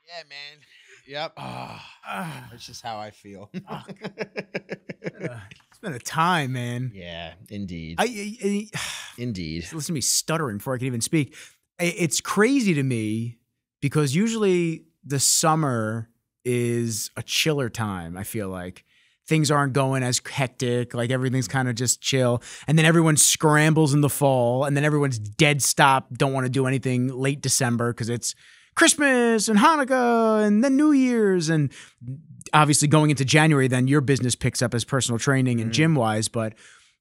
Yeah, man. Yep. That's just how I feel. It's been a time, man. Yeah, indeed. Indeed. Listen to me stuttering before I can even speak. It's crazy to me because usually the summer is a chiller time, I feel like. Things aren't going as hectic, like everything's kind of just chill. And then everyone scrambles in the fall, and then everyone's dead stop, don't want to do anything late December because it's Christmas and Hanukkah and then New Year's. And obviously going into January, then your business picks up as personal training and gym-wise. But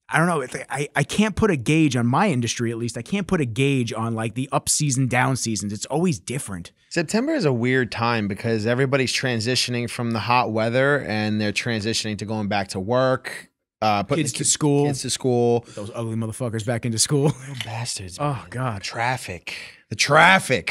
I don't know. I can't put a gauge on my industry, at least. I can't put a gauge on like the up season, down seasons. It's always different. September is a weird time because everybody's transitioning from the hot weather and they're transitioning to going back to work. Kids to school. Kids to school. Those ugly motherfuckers back into school. Little bastards. Oh, man. God. Traffic. The traffic.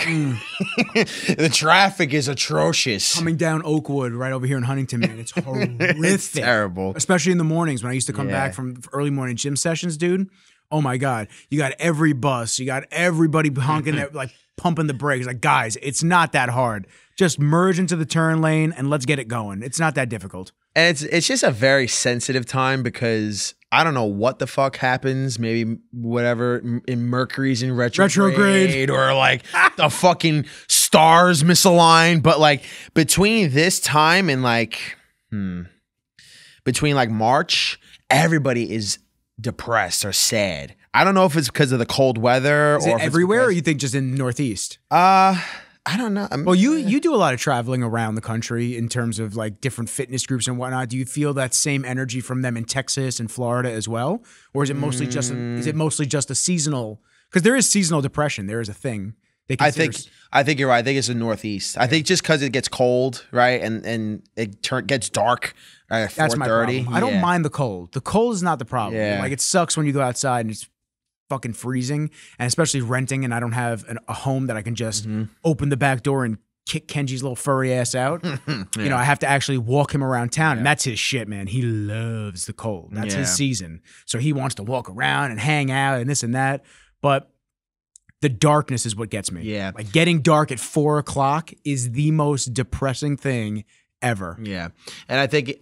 The traffic is atrocious. Coming down Oakwood right over here in Huntington, man. It's horrific. It's terrible. Especially in the mornings when I used to come back from early morning gym sessions, dude. Oh, my God. You got every bus. You got everybody honking that, like, pumping the brakes. Like, guys, it's not that hard. Just merge into the turn lane and let's get it going. It's not that difficult. And it's just a very sensitive time because I don't know what the fuck happens. Maybe whatever in Mercury's in retrograde or like the fucking stars misalign. But like between this time and like between like March, everybody is depressed or sad. I don't know if it's because of the cold weather or everywhere, or you think just in the Northeast? I don't know. Well, you do a lot of traveling around the country in terms of like different fitness groups and whatnot. Do you feel that same energy from them in Texas and Florida as well, or is it mostly just a seasonal? Because there is seasonal depression. There is a thing. I think you're right. I think it's the Northeast. I think just because it gets cold, right, and it gets dark at 4:30. That's my problem. I don't mind the cold. The cold is not the problem. Yeah. Like it sucks when you go outside and it's fucking freezing, and especially renting, and I don't have a home that I can just open the back door and kick Kenji's little furry ass out. You know, I have to actually walk him around town, and that's his shit, man. He loves the cold. That's his season. So he wants to walk around and hang out and this and that. But the darkness is what gets me. Yeah. Like getting dark at 4 o'clock is the most depressing thing ever. Yeah. And I think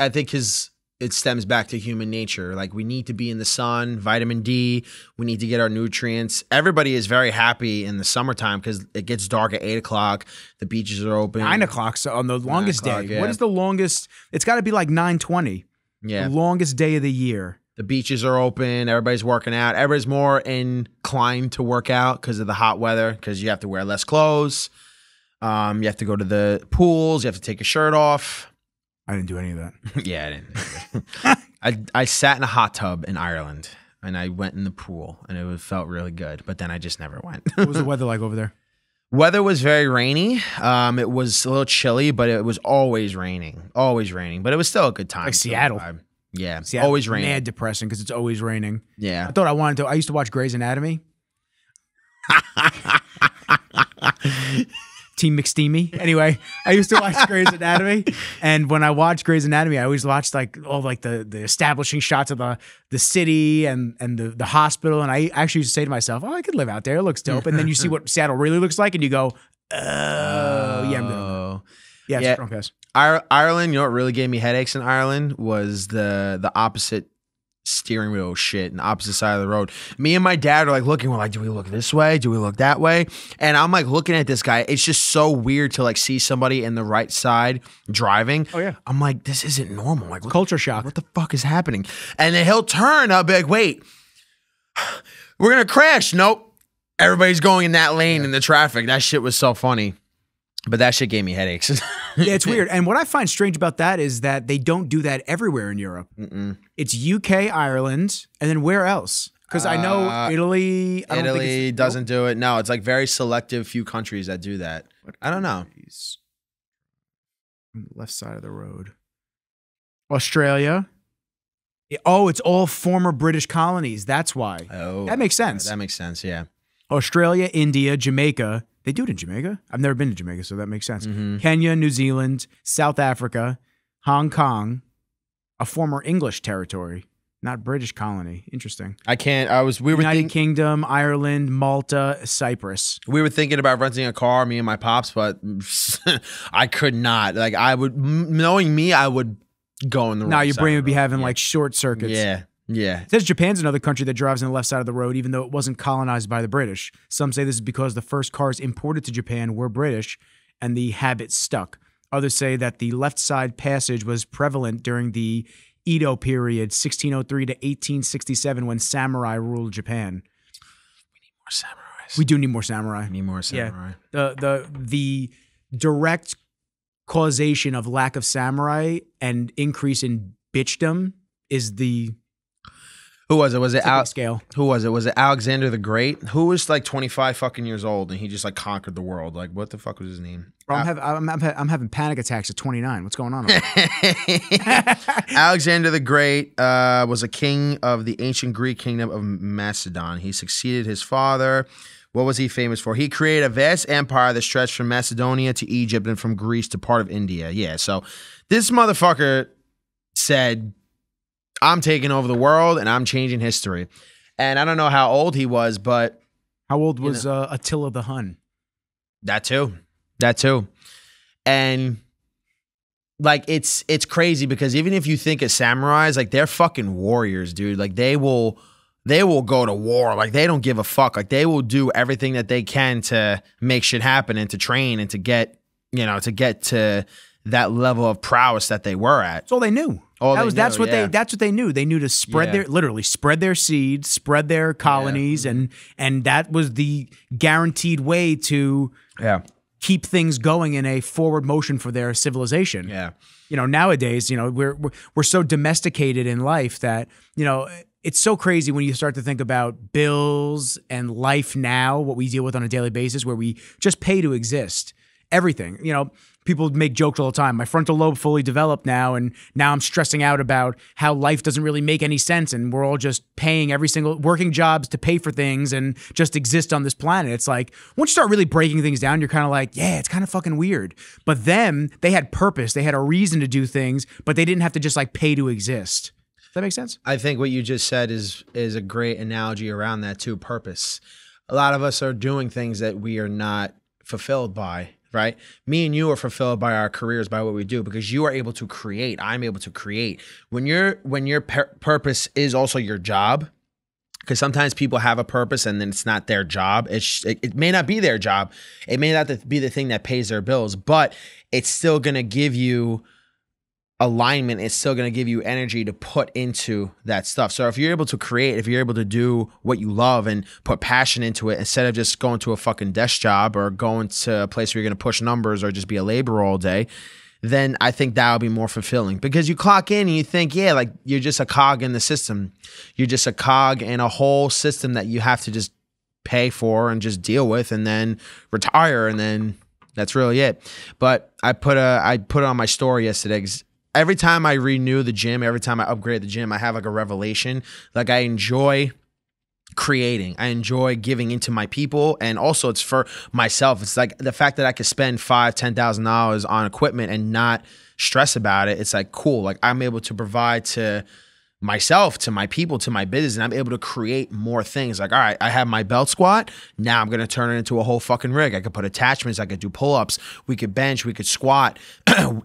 it stems back to human nature. Like we need to be in the sun, vitamin D. We need to get our nutrients. Everybody is very happy in the summertime because it gets dark at 8 o'clock. The beaches are open. 9 o'clock on the longest day. Yeah. What is the longest? It's got to be like 9:20. Yeah. The longest day of the year. The beaches are open. Everybody's working out. Everybody's more inclined to work out because of the hot weather because you have to wear less clothes. You have to go to the pools. You have to take your shirt off. I didn't do any of that. Yeah, I didn't. I sat in a hot tub in Ireland and I went in the pool and it felt really good, but then I just never went. What was the weather like over there? Weather was very rainy. It was a little chilly, but it was always raining. Always raining, but it was still a good time. Like Seattle. Yeah, Seattle, always raining. Mad depressing because it's always raining. Yeah. I used to watch Grey's Anatomy. Team McSteamy. Anyway, I used to watch Grey's Anatomy, and when I watched Grey's Anatomy, I always watched like all like the establishing shots of the city and the hospital, and I actually used to say to myself, "Oh, I could live out there. It looks dope." And then you see what Seattle really looks like, and you go, "Oh, yeah, I'm good." Yeah, it's strong pass. Ireland, you know what really gave me headaches in Ireland was the opposite steering wheel shit and the opposite side of the road. Me and my dad are like looking, we're like, do we look this way? Do we look that way? And I'm like looking at this guy. It's just so weird to like see somebody in the right side driving. Oh yeah. I'm like, this isn't normal. Like culture shock. What the fuck is happening? And then he'll turn. I'll be like, wait, we're going to crash. Nope. Everybody's going in that lane in the traffic. That shit was so funny. But that shit gave me headaches. Yeah, it's weird. And what I find strange about that is that they don't do that everywhere in Europe. It's UK, Ireland, and then where else? Because I know Italy. Italy doesn't do it. No, it's like very selective few countries that do that. I don't know. On the left side of the road. Australia. Oh, it's all former British colonies. That's why. Oh, that makes sense. That makes sense, yeah. Australia, India, Jamaica. They do it in Jamaica. I've never been to Jamaica, so that makes sense. Kenya, New Zealand, South Africa, Hong Kong, a former English territory. Not British colony. Interesting. I can't. We were United Kingdom, Ireland, Malta, Cyprus. We were thinking about renting a car, me and my pops, but I could not. Like I would, knowing me, I would go in the wrong Now your brain would be having yeah. like short circuits. Yeah. Yeah. It says Japan's another country that drives on the left side of the road, even though it wasn't colonized by the British. Some say this is because the first cars imported to Japan were British and the habit stuck. Others say that the left side passage was prevalent during the Edo period, 1603 to 1867, when samurai ruled Japan. We need more samurais. We do need more samurai. We need more samurai. Yeah. The direct causation of lack of samurai and increase in bitchdom is the Who was it? Was it scale? Who was it? Was it Alexander the Great? Who was like 25 fucking years old and he just like conquered the world? Like what the fuck was his name? Bro, I'm having panic attacks at 29. What's going on? Alexander the Great was a king of the ancient Greek kingdom of Macedon. He succeeded his father. What was he famous for? He created a vast empire that stretched from Macedonia to Egypt and from Greece to part of India. Yeah, so this motherfucker said, I'm taking over the world and I'm changing history. And I don't know how old he was, but... How old was Attila the Hun? That too. And like it's crazy because even if you think of samurais, like they're fucking warriors, dude. Like they will go to war. Like they don't give a fuck. Like they will do everything that they can to make shit happen and to train and to get to that level of prowess that they were at. That's all they knew. That's what they knew. They knew to spread their seeds, spread their colonies, and that was the guaranteed way to keep things going in a forward motion for their civilization. Yeah. Nowadays, we're so domesticated in life that, it's so crazy when you start to think about bills and life now, what we deal with on a daily basis, where we just pay to exist. Everything, people make jokes all the time. My frontal lobe fully developed now, and now I'm stressing out about how life doesn't really make any sense, and we're all just paying working jobs to pay for things and just exist on this planet. It's like, once you start really breaking things down, you're kind of like, yeah, it's kind of fucking weird. But then they had purpose. They had a reason to do things, but they didn't have to just like pay to exist. Does that make sense? I think what you just said is a great analogy around that too, purpose. A lot of us are doing things that we are not fulfilled by. Right? Me and you are fulfilled by our careers, by what we do, because you are able to create. I'm able to create. When your purpose is also your job, because sometimes people have a purpose and then it's not their job. It may not be their job. It may not be the thing that pays their bills, but it's still going to give you alignment. It's still going to give you energy to put into that stuff. So if you're able to create, if you're able to do what you love and put passion into it, instead of just going to a fucking desk job or going to a place where you're going to push numbers or just be a laborer all day, then I think that'll be more fulfilling, because you clock in and you think, yeah, like you're just a cog in the system. You're just a cog in a whole system that you have to just pay for and just deal with and then retire. And then that's really it. But I put it on my story yesterday, 'cause every time I renew the gym, every time I upgrade the gym, I have like a revelation. Like I enjoy creating. I enjoy giving into my people. And also it's for myself. It's like the fact that I could spend $5,000, $10,000 on equipment and not stress about it. It's like, cool. Like I'm able to provide to myself, to my people, to my business, and I'm able to create more things. Like, all right, I have my belt squat. Now I'm going to turn it into a whole fucking rig. I could put attachments. I could do pull-ups. We could bench. We could squat.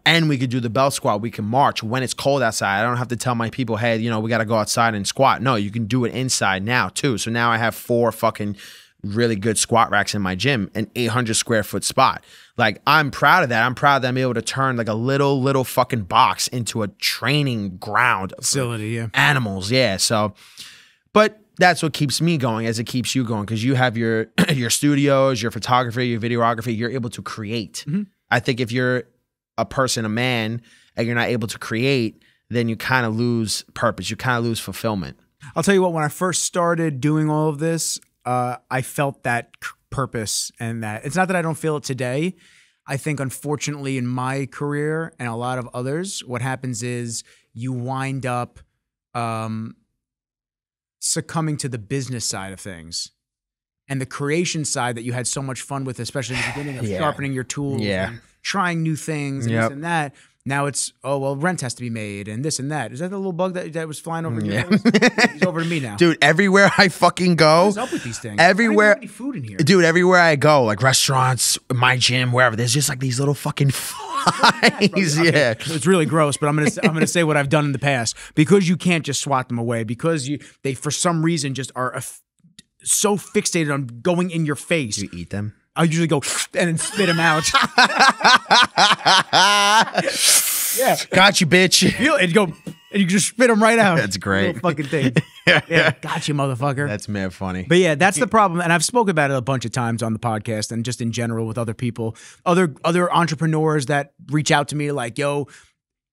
And we could do the belt squat. We can march when it's cold outside. I don't have to tell my people, hey, we got to go outside and squat. No, you can do it inside now too. So now I have 4 fucking really good squat racks in my gym, an 800 square foot spot. Like, I'm proud of that. I'm proud that I'm able to turn like a little fucking box into a training ground facility, yeah. Animals, yeah. So, but that's what keeps me going, as it keeps you going, because you have your your studios, your photography, your videography. You're able to create. Mm-hmm. I think if you're a person, a man, and you're not able to create, then you kind of lose purpose. You kind of lose fulfillment. I'll tell you what, when I first started doing all of this, I felt that purpose, and that it's not that I don't feel it today. I think, unfortunately, in my career and a lot of others, what happens is you wind up succumbing to the business side of things. And the creation side that you had so much fun with, especially in the beginning of sharpening your tools and trying new things and this and that, Now it's, oh, well, rent has to be made and this and that. Is that the little bug that was flying over your face? He's over to me now. Dude, everywhere I fucking go. What's up with these things? Everywhere. I don't even have any food in here. Dude, everywhere I go, like restaurants, my gym, wherever, there's just like these little fucking flies. Okay. Yeah. It's really gross, but I'm gonna say what I've done in the past. Because you can't just swat them away, because they for some reason just are so fixated on going in your face. You eat them? I usually go and then spit them out. Yeah, got you, bitch. And go, and you just spit them right out. That's great. Little fucking thing. Yeah, got you, motherfucker. That's mad funny. But yeah, that's the problem, and I've spoken about it a bunch of times on the podcast and just in general with other people, other entrepreneurs that reach out to me like, yo.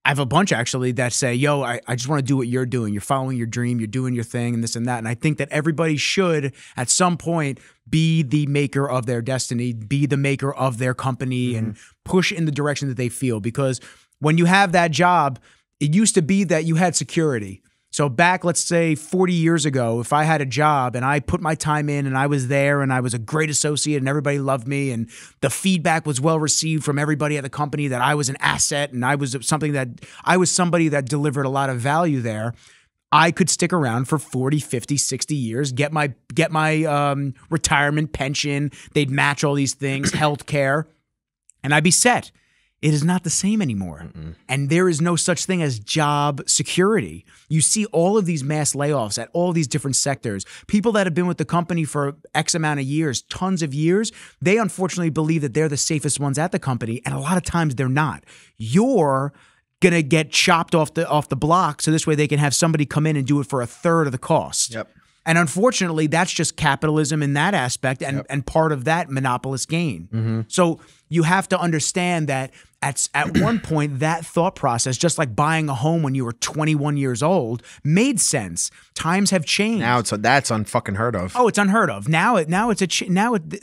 I have a bunch actually that say, yo, I just want to do what you're doing. You're following your dream. You're doing your thing and this and that. And I think that everybody should at some point be the maker of their destiny, be the maker of their company and push in the direction that they feel. Because when you have that job, it used to be that you had security. So back, let's say 40 years ago, if I had a job and I put my time in and I was there and I was a great associate and everybody loved me and the feedback was well received from everybody at the company that I was an asset and I was somebody that delivered a lot of value there, I could stick around for 40, 50, 60 years, get my retirement pension, they'd match all these things, healthcare, and I'd be set. It is not the same anymore. And there is no such thing as job security. You see all of these mass layoffs at all these different sectors. People that have been with the company for X amount of years, tons of years, they unfortunately believe that they're the safest ones at the company. And a lot of times they're not. You're going to get chopped off the block so this way they can have somebody come in and do it for a third of the cost. Yep. And unfortunately, that's just capitalism in that aspect and part of that monopolist gain. So you have to understand that at one point, that thought process, just like buying a home when you were 21 years old, made sense. Times have changed. Now that's unfucking heard of. Oh, it's unheard of.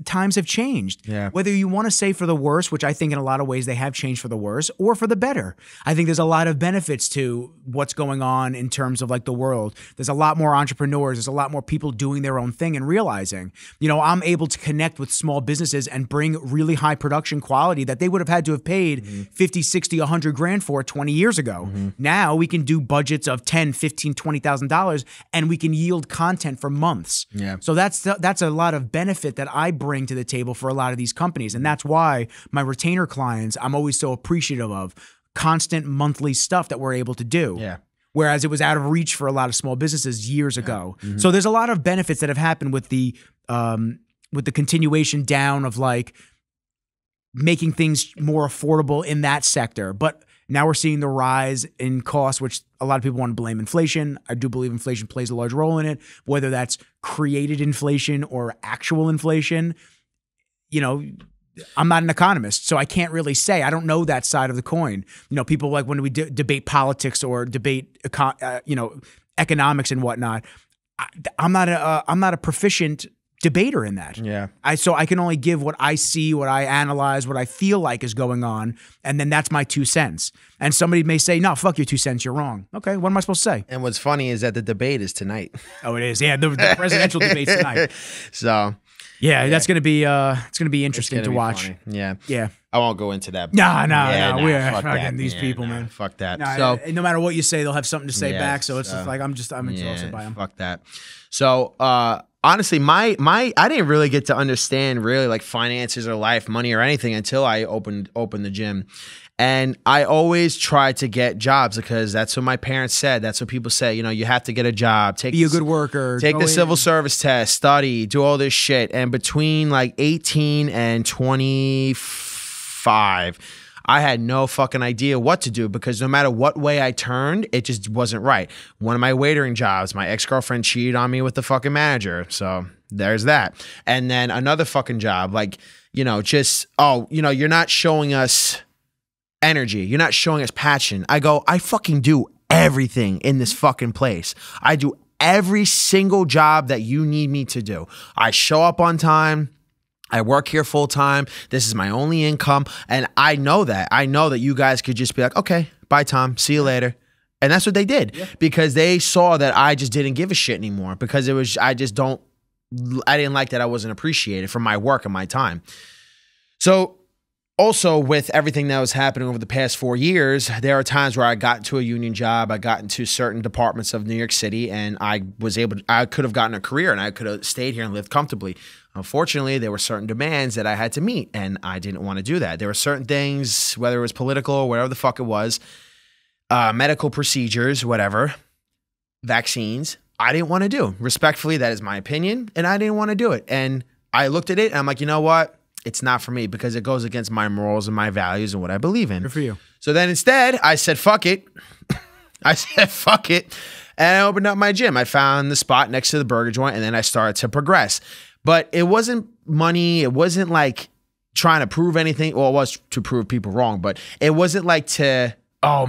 Times have changed. Yeah. Whether you want to say for the worse, which I think in a lot of ways they have changed for the worse, or for the better. I think there's a lot of benefits to what's going on in terms of like the world. There's a lot more entrepreneurs. There's a lot more people doing their own thing and realizing, I'm able to connect with small businesses and bring really high production quality that they would have had to have paid 50, 60, 100 grand for 20 years ago. Now we can do budgets of $10, $15, $20,000 and we can yield content for months. Yeah. So that's a lot of benefit that I bring to the table for a lot of these companies. And that's why my retainer clients, I'm always so appreciative of constant monthly stuff that we're able to do. Yeah. Whereas it was out of reach for a lot of small businesses years ago. So there's a lot of benefits that have happened with the continuation down of like making things more affordable in that sector. But now we're seeing the rise in costs, which a lot of people want to blame inflation. I do believe inflation plays a large role in it, whether that's created inflation or actual inflation. I'm not an economist, so I can't really say. I don't know that side of the coin. People like when we debate politics or debate, economics and whatnot. I'm not a proficient debater in that. Yeah. So I can only give what I see, what I analyze, what I feel like is going on, and then that's my 2 cents. And somebody may say, "No, fuck your 2 cents, you're wrong." Okay, what am I supposed to say? And what's funny is that the debate is tonight. Oh, it is. Yeah, the presidential debate's tonight. So. Yeah, that's gonna be interesting to watch. Funny. Yeah. Yeah. I won't go into that. No. We're fuck fucking that. these people, man. Fuck that. No, So no matter what you say, they'll have something to say back. So it's just like I'm exhausted by them. Fuck that. So honestly, my I didn't really get to understand really like finances or life, money or anything until I opened the gym. And I always tried to get jobs because that's what my parents said. That's what people say. You have to get a job. Be a good worker. Take the civil service test. Study. Do all this shit. And between like 18 and 25, I had no fucking idea what to do because no matter what way I turned, it just wasn't right. One of my waitering jobs, my ex-girlfriend cheated on me with the fucking manager. So there's that. And then another fucking job, like, you're not showing us energy. You're not showing us passion. I go, I fucking do everything in this fucking place. I do every single job that you need me to do. I show up on time. I work here full time. This is my only income. And I know that. I know that you guys could just be like, okay, bye, Tom. See you later. And that's what they did because they saw that I just didn't give a shit anymore because I didn't like that I wasn't appreciated for my work and my time. So also, with everything that was happening over the past 4 years, there are times where I got into a union job, I got into certain departments of New York City, and I could have gotten a career and I could have stayed here and lived comfortably. Unfortunately, there were certain demands that I had to meet, and I didn't want to do that. There were certain things, whether it was political or whatever the fuck it was, medical procedures, whatever, vaccines, I didn't want to do. Respectfully, that is my opinion, and I didn't want to do it. And I looked at it, and I'm like, you know what? It's not for me because it goes against my morals and my values and what I believe in. Good for you. So then instead, I said, fuck it. I said, fuck it. And I opened up my gym. I found the spot next to the burger joint, and then I started to progress. But it wasn't money. It wasn't like trying to prove anything. Well, it was to prove people wrong, but it wasn't like to,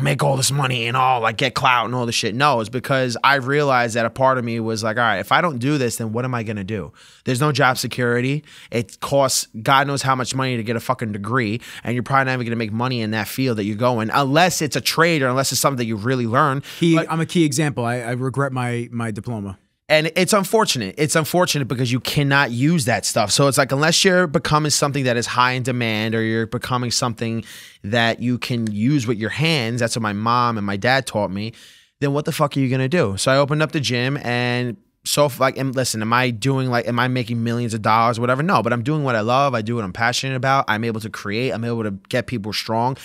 make all this money and like get clout and all this shit. No, it's because I realized that a part of me was like, all right, if I don't do this, then what am I going to do? There's no job security. It costs God knows how much money to get a fucking degree, and you're probably not even going to make money in that field that you're going, unless it's a trade or unless it's something that you really learn. I'm a key example. I regret my diploma. And it's unfortunate. It's unfortunate because you cannot use that stuff. So it's like, unless you're becoming something that is high in demand or you're becoming something that you can use with your hands, that's what my mom and my dad taught me, then what the fuck are you going to do? So I opened up the gym, and and listen, am I making millions of dollars or whatever? No, but I'm doing what I love. I do what I'm passionate about. I'm able to create. I'm able to get people strong.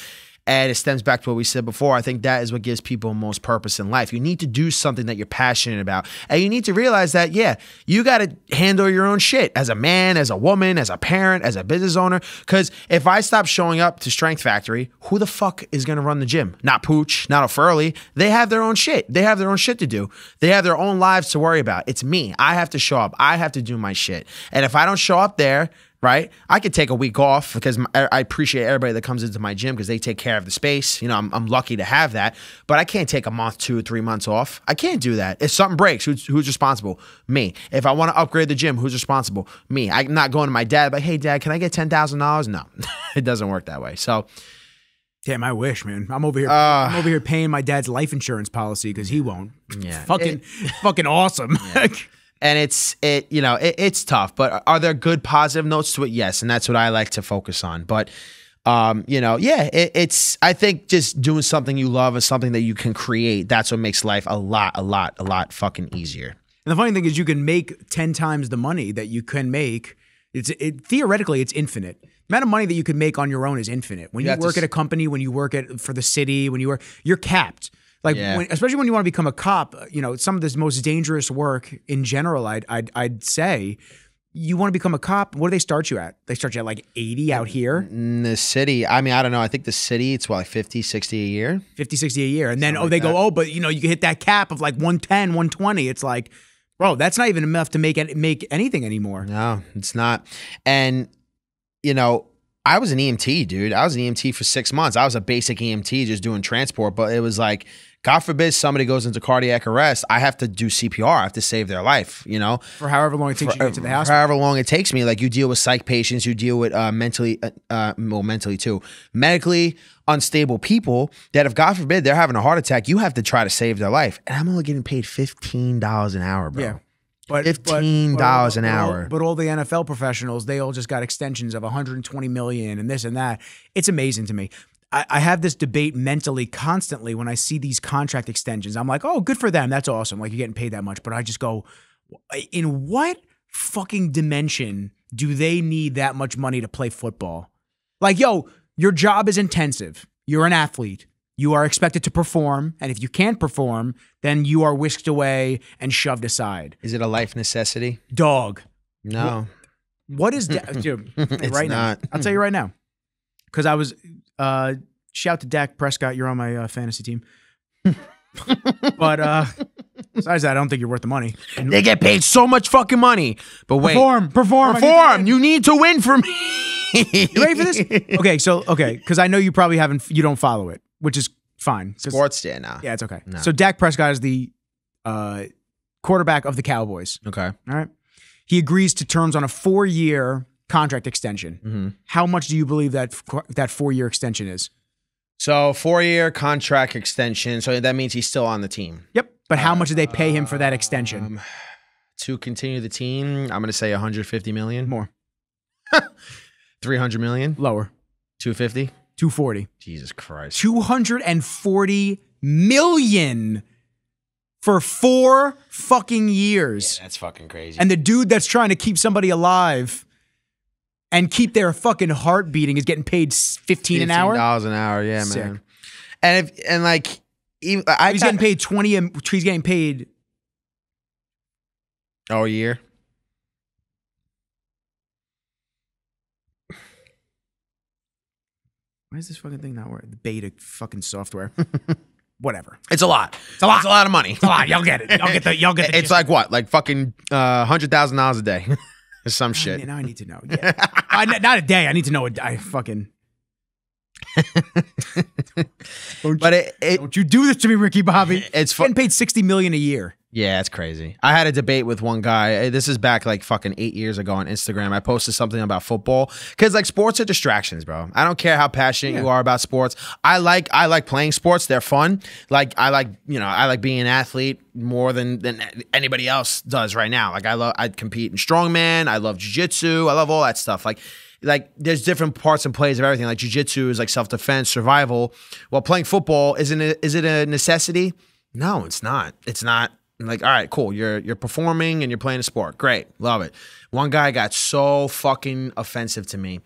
And it stems back to what we said before. I think that is what gives people most purpose in life. You need to do something that you're passionate about. And you need to realize that, yeah, you got to handle your own shit as a man, as a woman, as a parent, as a business owner. Because if I stop showing up to Strength Factory, who the fuck is going to run the gym? Not Pooch, not O'Furley. They have their own shit. They have their own shit to do. They have their own lives to worry about. It's me. I have to show up. I have to do my shit. And if I don't show up there, right, I could take a week off because I appreciate everybody that comes into my gym because they take care of the space. You know, I'm lucky to have that, but I can't take a month, 2 or 3 months off. I can't do that. If something breaks, who's responsible? Me. If I want to upgrade the gym, who's responsible? Me. I'm not going to my dad, but hey, Dad, can I get $10,000? No, it doesn't work that way. So, damn, I wish, man. I'm over here paying my dad's life insurance policy because he won't. Yeah, fucking awesome. Yeah. And it's tough, but are there good positive notes to it? Yes, and that's what I like to focus on. But I think just doing something you love and something that you can create, that's what makes life a lot fucking easier. And the funny thing is, you can make 10 times the money that you can make. Theoretically, it's infinite. The amount of money that you can make on your own is infinite. When you work at a company, when you work for the city, you're capped. Like, especially when you want to become a cop, some of this most dangerous work in general, I'd say, you want to become a cop, what do they start you at? They start you at like 80 out here? In the city, I mean, I don't know. I think the city, it's what, like 50, 60 a year? 50, 60 a year. And then, they go, but you can hit that cap of like 110, 120. It's like, bro, that's not even enough to make anything anymore. No, it's not. And, I was an EMT, dude. I was an EMT for 6 months. I was a basic EMT just doing transport, but it was like, God forbid somebody goes into cardiac arrest, I have to do CPR. I have to save their life, For however long it takes you to get to the hospital. However long it takes me. Like, you deal with psych patients, you deal with mentally too, medically unstable people that if, God forbid, they're having a heart attack, you have to try to save their life. And I'm only getting paid $15 an hour, bro. Yeah. But $15 an hour. But all the NFL professionals, they all just got extensions of $120 million and this and that. It's amazing to me. I have this debate mentally constantly when I see these contract extensions. I'm like, oh, good for them. That's awesome. Like, you're getting paid that much. But I just go, in what fucking dimension do they need that much money to play football? Like, yo, your job is intensive. You're an athlete. You are expected to perform. And if you can't perform, then you are whisked away and shoved aside. Is it a life necessity? Dog. No. What is that? Dude, right now. I'll tell you right now. Because I was... shout to Dak Prescott. You're on my fantasy team. But besides that, I don't think you're worth the money. They get paid so much fucking money. But wait. Perform. You need to win for me. You ready for this? Okay. Because I know you probably you don't follow it, which is fine. Sports day now. Yeah, it's okay. No. So Dak Prescott is the quarterback of the Cowboys. Okay. All right. He agrees to terms on a 4-year contract extension. Mm-hmm. How much do you believe that 4-year extension is? So 4-year contract extension. So that means he's still on the team. Yep. But how much did they pay him for that extension? To continue the team, I'm going to say $150 million. More. $300 million. Lower. 250? 240. Jesus Christ. 240 million for 4 fucking years. Yeah, that's fucking crazy. And the dude that's trying to keep somebody alive and keep their fucking heart beating is getting paid $15 an hour. $15 an hour, yeah, Sick. man. And like, even, he's getting paid 20. He's getting paid. Oh, a year. Why is this fucking thing not working? The beta fucking software. Whatever. It's a lot. It's a lot. It's a lot of money. It's a lot. Y'all get it. Y'all get the It's like what? Like fucking $100,000 a day. Some shit. Now I need to know. Yeah. Not a day. I need to know. I fucking. Don't you do this to me, Ricky Bobby? It's getting paid $60 million a year. Yeah, it's crazy. I had a debate with one guy. This is back like fucking 8 years ago on Instagram. I posted something about football because like sports are distractions, bro. I don't care how passionate you are about sports. I like playing sports. They're fun. Like I like being an athlete more than anybody else does right now. Like I compete in strongman. I love jiu-jitsu. I love all that stuff. Like there's different parts and plays of everything. Like jiu-jitsu is like self-defense, survival. While playing football, is it a necessity? No, it's not. It's not. Like, all right, cool. You're performing and you're playing a sport. Great. Love it. One guy got so fucking offensive to me.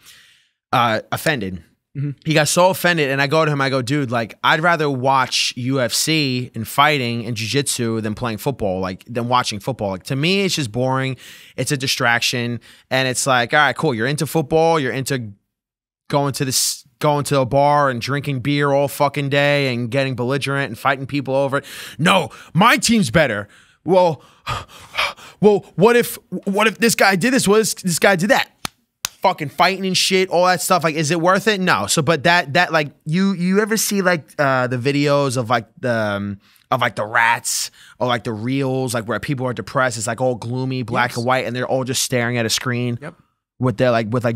Offended. Mm-hmm. He got so offended, and I go to him, I go, dude, like, I'd rather watch UFC and fighting and jiu-jitsu than playing football, like, than watching football. Like, to me, it's just boring. It's a distraction. And it's like, all right, cool. You're into football. You're into going to a bar and drinking beer all fucking day and getting belligerent and fighting people over it. No, my team's better. Well, what if this guy did this? What if this guy did that? Fucking fighting and shit, all that stuff. Like, is it worth it? No. So, but that like you ever see like the videos of like the rats or like the reels, like where people are depressed? It's like all gloomy, black and white, and they're all just staring at a screen. Yep. With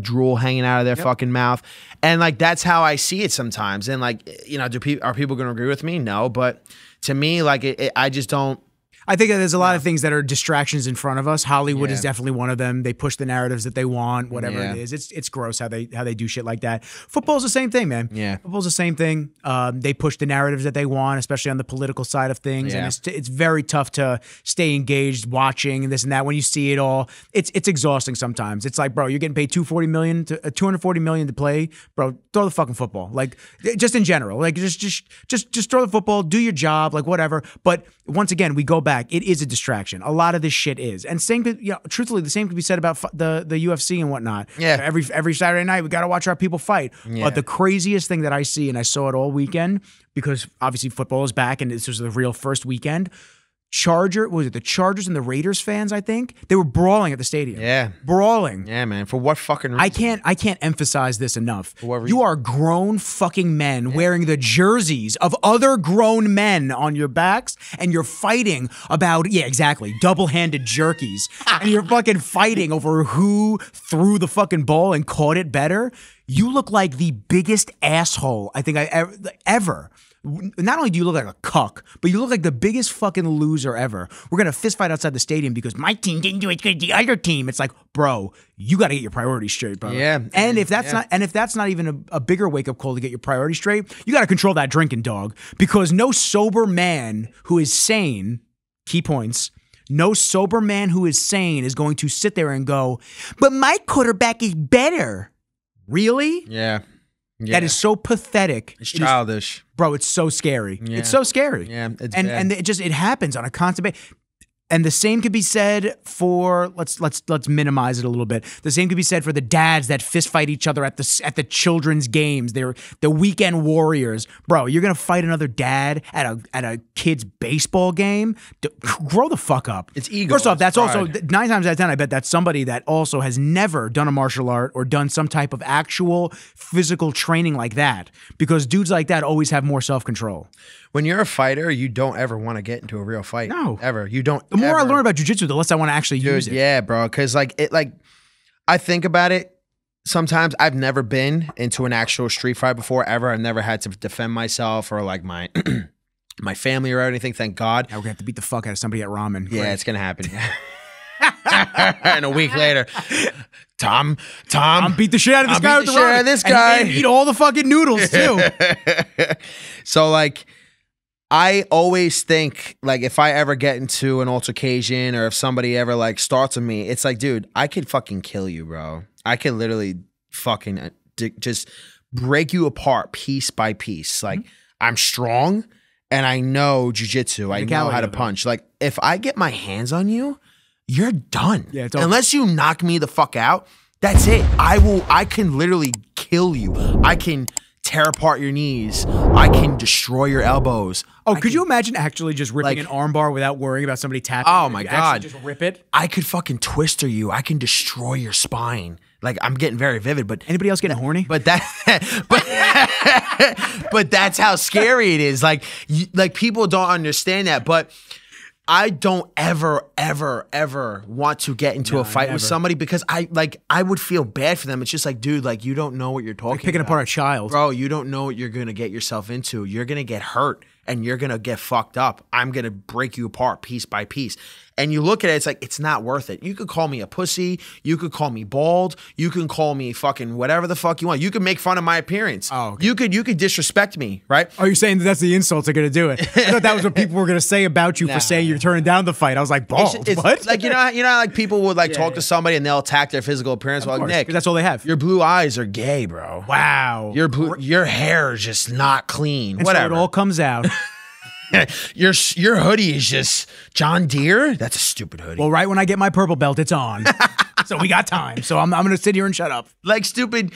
drool hanging out of their fucking mouth. And like, that's how I see it sometimes. And like, you know, are people going to agree with me? No. But to me, like, I just don't. I think there's a lot of things that are distractions in front of us. Hollywood is definitely one of them. They push the narratives that they want, whatever it is. It's gross how they do shit like that. Football's the same thing, man. Yeah. Football's the same thing. They push the narratives that they want, especially on the political side of things. Yeah. And it's very tough to stay engaged watching and this and that. When you see it all, it's exhausting sometimes. It's like, bro, you're getting paid $240 million to play. Bro, throw the fucking football. Like, just in general. Like, just throw the football, do your job, like whatever. But once again, we go back. It is a distraction. A lot of this shit is. And truthfully, the same could be said about the UFC and whatnot. Yeah. Every Saturday night, we got to watch our people fight. Yeah. But the craziest thing that I see, and I saw it all weekend, because obviously football is back and this was the real first weekend. The Chargers and the Raiders fans, I think, they were brawling at the stadium. Yeah. Brawling. Yeah, man. For what fucking reason? I can't emphasize this enough. For what reason? You are grown fucking men wearing the jerseys of other grown men on your backs, and you're fighting about, double-handed jerkies. And you're fucking fighting over who threw the fucking ball and caught it better. You look like the biggest asshole I think I ever. Not only do you look like a cuck, but you look like the biggest fucking loser ever. We're going to fist fight outside the stadium because my team didn't do as good as the other team. It's like, bro, you got to get your priorities straight, brother. Yeah. And if that's not even a bigger wake-up call to get your priorities straight, you got to control that drinking, dog. Because no sober man who is sane, key points, no sober man who is sane is going to sit there and go, but my quarterback is better. Really? Yeah. That is so pathetic. It's childish. Bro, it's so scary. Yeah. It's so scary. Yeah, it's and bad. it happens on a constant basis. And the same could be said for let's minimize it a little bit. The same could be said for the dads that fist fight each other at the children's games. They're the weekend warriors, bro. You're gonna fight another dad at a kid's baseball game. Grow the fuck up. It's ego. First off, that's pride. also 9 times out of 10. I bet that's somebody that also has never done a martial art or done some type of actual physical training like that. Because dudes like that always have more self-control. When you're a fighter, you don't ever want to get into a real fight. No. Ever. You don't. The more I ever. learn about jiu-jitsu, the less I want to actually use it. Yeah, bro. Because I think about it. Sometimes I've never been into an actual street fight before ever. I've never had to defend myself or like my my family or anything. Thank God. Now we're gonna have to beat the fuck out of somebody at ramen. Yeah, Great. it's gonna happen. And a week later, I'm beat the shit out of this guy with the ramen. This guy. And eat all the fucking noodles too. So like, I always think like if I ever get into an altercation or if somebody ever like starts with me, it's like, dude, I could fucking kill you, bro. I could literally fucking just break you apart piece by piece. Like I'm strong and I know jiu-jitsu. I know how to punch. Like if I get my hands on you, you're done. Yeah, unless you knock me the fuck out, that's it. I can literally kill you. I can tear apart your knees. I can destroy your elbows. Oh, could you imagine actually just ripping an armbar without worrying about somebody tapping? Oh my God. Just rip it? I could fucking twister you. I can destroy your spine. Like I'm getting very vivid, but anybody else getting horny? But but that's how scary it is. Like people don't understand that, but I don't ever want to get into a fight with somebody because I would feel bad for them. It's just like, dude, like you don't know what you're talking about. Picking apart a child. Bro, you don't know what you're going to get yourself into. You're going to get hurt and you're going to get fucked up. I'm going to break you apart piece by piece. And you look at it, it's like, it's not worth it. You could call me a pussy. You could call me bald. You can call me fucking whatever the fuck you want. You can make fun of my appearance. Oh, okay. You could disrespect me, right? Oh, you're saying that's the insults are going to do it. I thought that was what people were going to say about you for saying you're turning down the fight. I was like, bald, what? Like, you know, like people would like talk to somebody and they'll attack their physical appearance. Well, like, Nick, that's all they have. Your blue eyes are gay, bro. Wow. Your hair is just not clean. And whatever. So it all comes out. Your hoodie is just John Deere. That's a stupid hoodie. Well, right when I get my purple belt, it's on. So we got time. So I'm gonna sit here and shut up. Like stupid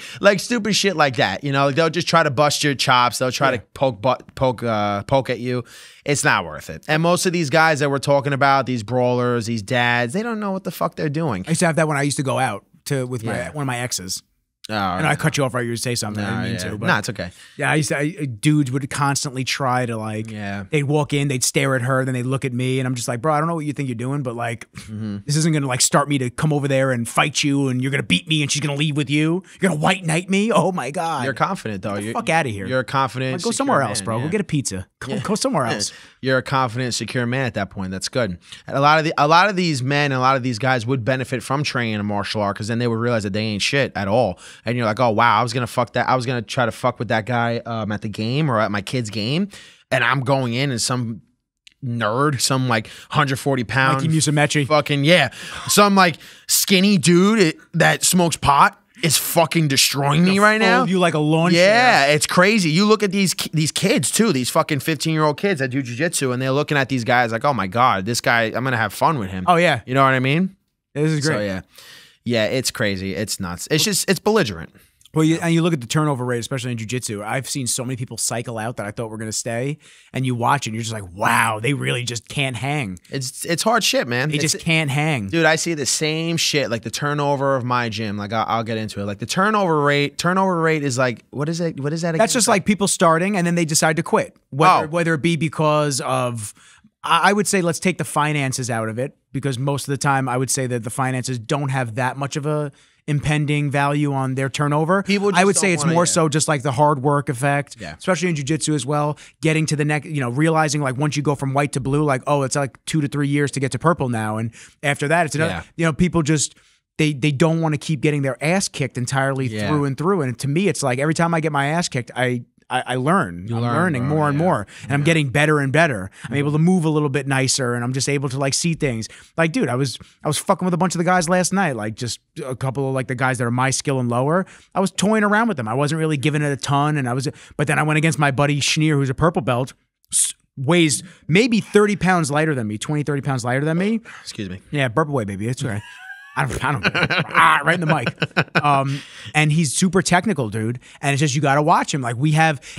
shit like that. You know, they'll just try to bust your chops. They'll try to poke at you. It's not worth it. And most of these guys that we're talking about, these brawlers, these dads, they don't know what the fuck they're doing. I used to have that when I used to go out with one of my exes. Oh, and I cut you off right. You would say something. I didn't mean to. But no, it's okay. Yeah, dudes would constantly try to like. They'd walk in, they'd stare at her, then they'd look at me, and I'm just like, bro, I don't know what you think you're doing, but like, this isn't gonna like start me to come over there and fight you, and you're gonna beat me, and she's gonna leave with you. You're gonna white knight me. Oh my God. You're confident though. Get the fuck out of here. You're a confident. Like, go somewhere else, bro. Go get a pizza. Go somewhere else. You're a confident, secure man at that point. That's good. And a lot of these men, a lot of these guys would benefit from training in a martial art because then they would realize that they ain't shit at all. And you're like, oh wow, I was gonna fuck that. I was gonna try to fuck with that guy at the game or at my kid's game, and I'm going in and some nerd, some like 140 pound Mikey Musumeci, fucking some like skinny dude that smokes pot is fucking destroying me right now. You like a lawn chair. It's crazy. You look at these kids too, these fucking 15-year-old kids that do jiu-jitsu, and they're looking at these guys like, oh my God, this guy, I'm gonna have fun with him. Oh yeah, you know what I mean? This is great. So yeah, it's crazy. It's nuts. It's belligerent. Well, and you look at the turnover rate, especially in jiu-jitsu. I've seen so many people cycle out that I thought were going to stay, and you watch it, and you're just like, wow, they really just can't hang. It's hard shit, man. They just can't hang. Dude, I see the same shit, like the turnover of my gym. Like, I'll get into it. Like, the turnover rate is like, what is it? What is that again? That's just like people starting, and then they decide to quit. Whether it be because of... I would say let's take the finances out of it, because most of the time I would say that the finances don't have that much of a impending value on their turnover. I would say it's more so just like the hard work effect, especially in jiu-jitsu as well, getting to the next, realizing like once you go from white to blue, like, oh, it's like 2 to 3 years to get to purple now. And after that, it's another, people just, they don't want to keep getting their ass kicked entirely through and through. And to me, it's like every time I get my ass kicked, I learn. I'm learning more and more, and I'm getting better and better. I'm able to move a little bit nicer, and I'm just able to like see things. Like, dude, I was fucking with a bunch of the guys last night, like just a couple of like the guys that are my skill and lower. I was toying around with them. I wasn't really giving it a ton, but then I went against my buddy Schneer, who's a purple belt, weighs maybe 30 pounds lighter than me, 20, 30 pounds lighter than me. Excuse me. Yeah, burp away, baby. It's all right. I don't right in the mic. And he's super technical, dude. And it's just, you got to watch him. Like,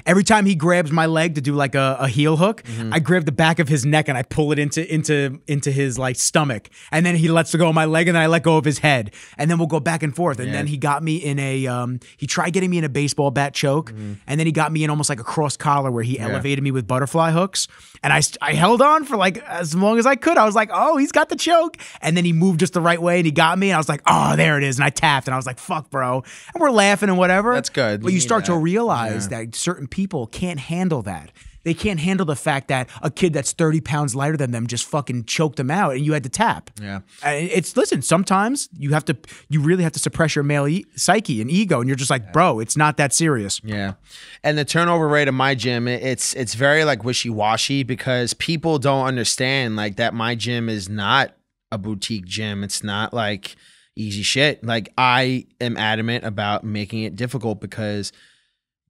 every time he grabs my leg to do like a heel hook, I grab the back of his neck and I pull it into his like stomach. And then he lets go of my leg and then I let go of his head. And then we'll go back and forth. And then he got me in he tried getting me in a baseball bat choke. And then he got me in almost like a cross collar where he elevated me with butterfly hooks. And I held on for like as long as I could. I was like, oh, he's got the choke. And then he moved just the right way and he got got me. And I was like, oh, there it is. And I tapped and I was like, fuck, bro. And we're laughing and whatever. That's good. But you start to realize that certain people can't handle that. They can't handle the fact that a kid that's 30 pounds lighter than them just fucking choked them out and you had to tap. Yeah. Listen, sometimes you really have to suppress your male psyche and ego, and you're just like, bro, it's not that serious. Yeah. And the turnover rate of my gym, it's very like wishy-washy because people don't understand like that my gym is not a boutique gym. It's not like easy shit. Like I am adamant about making it difficult because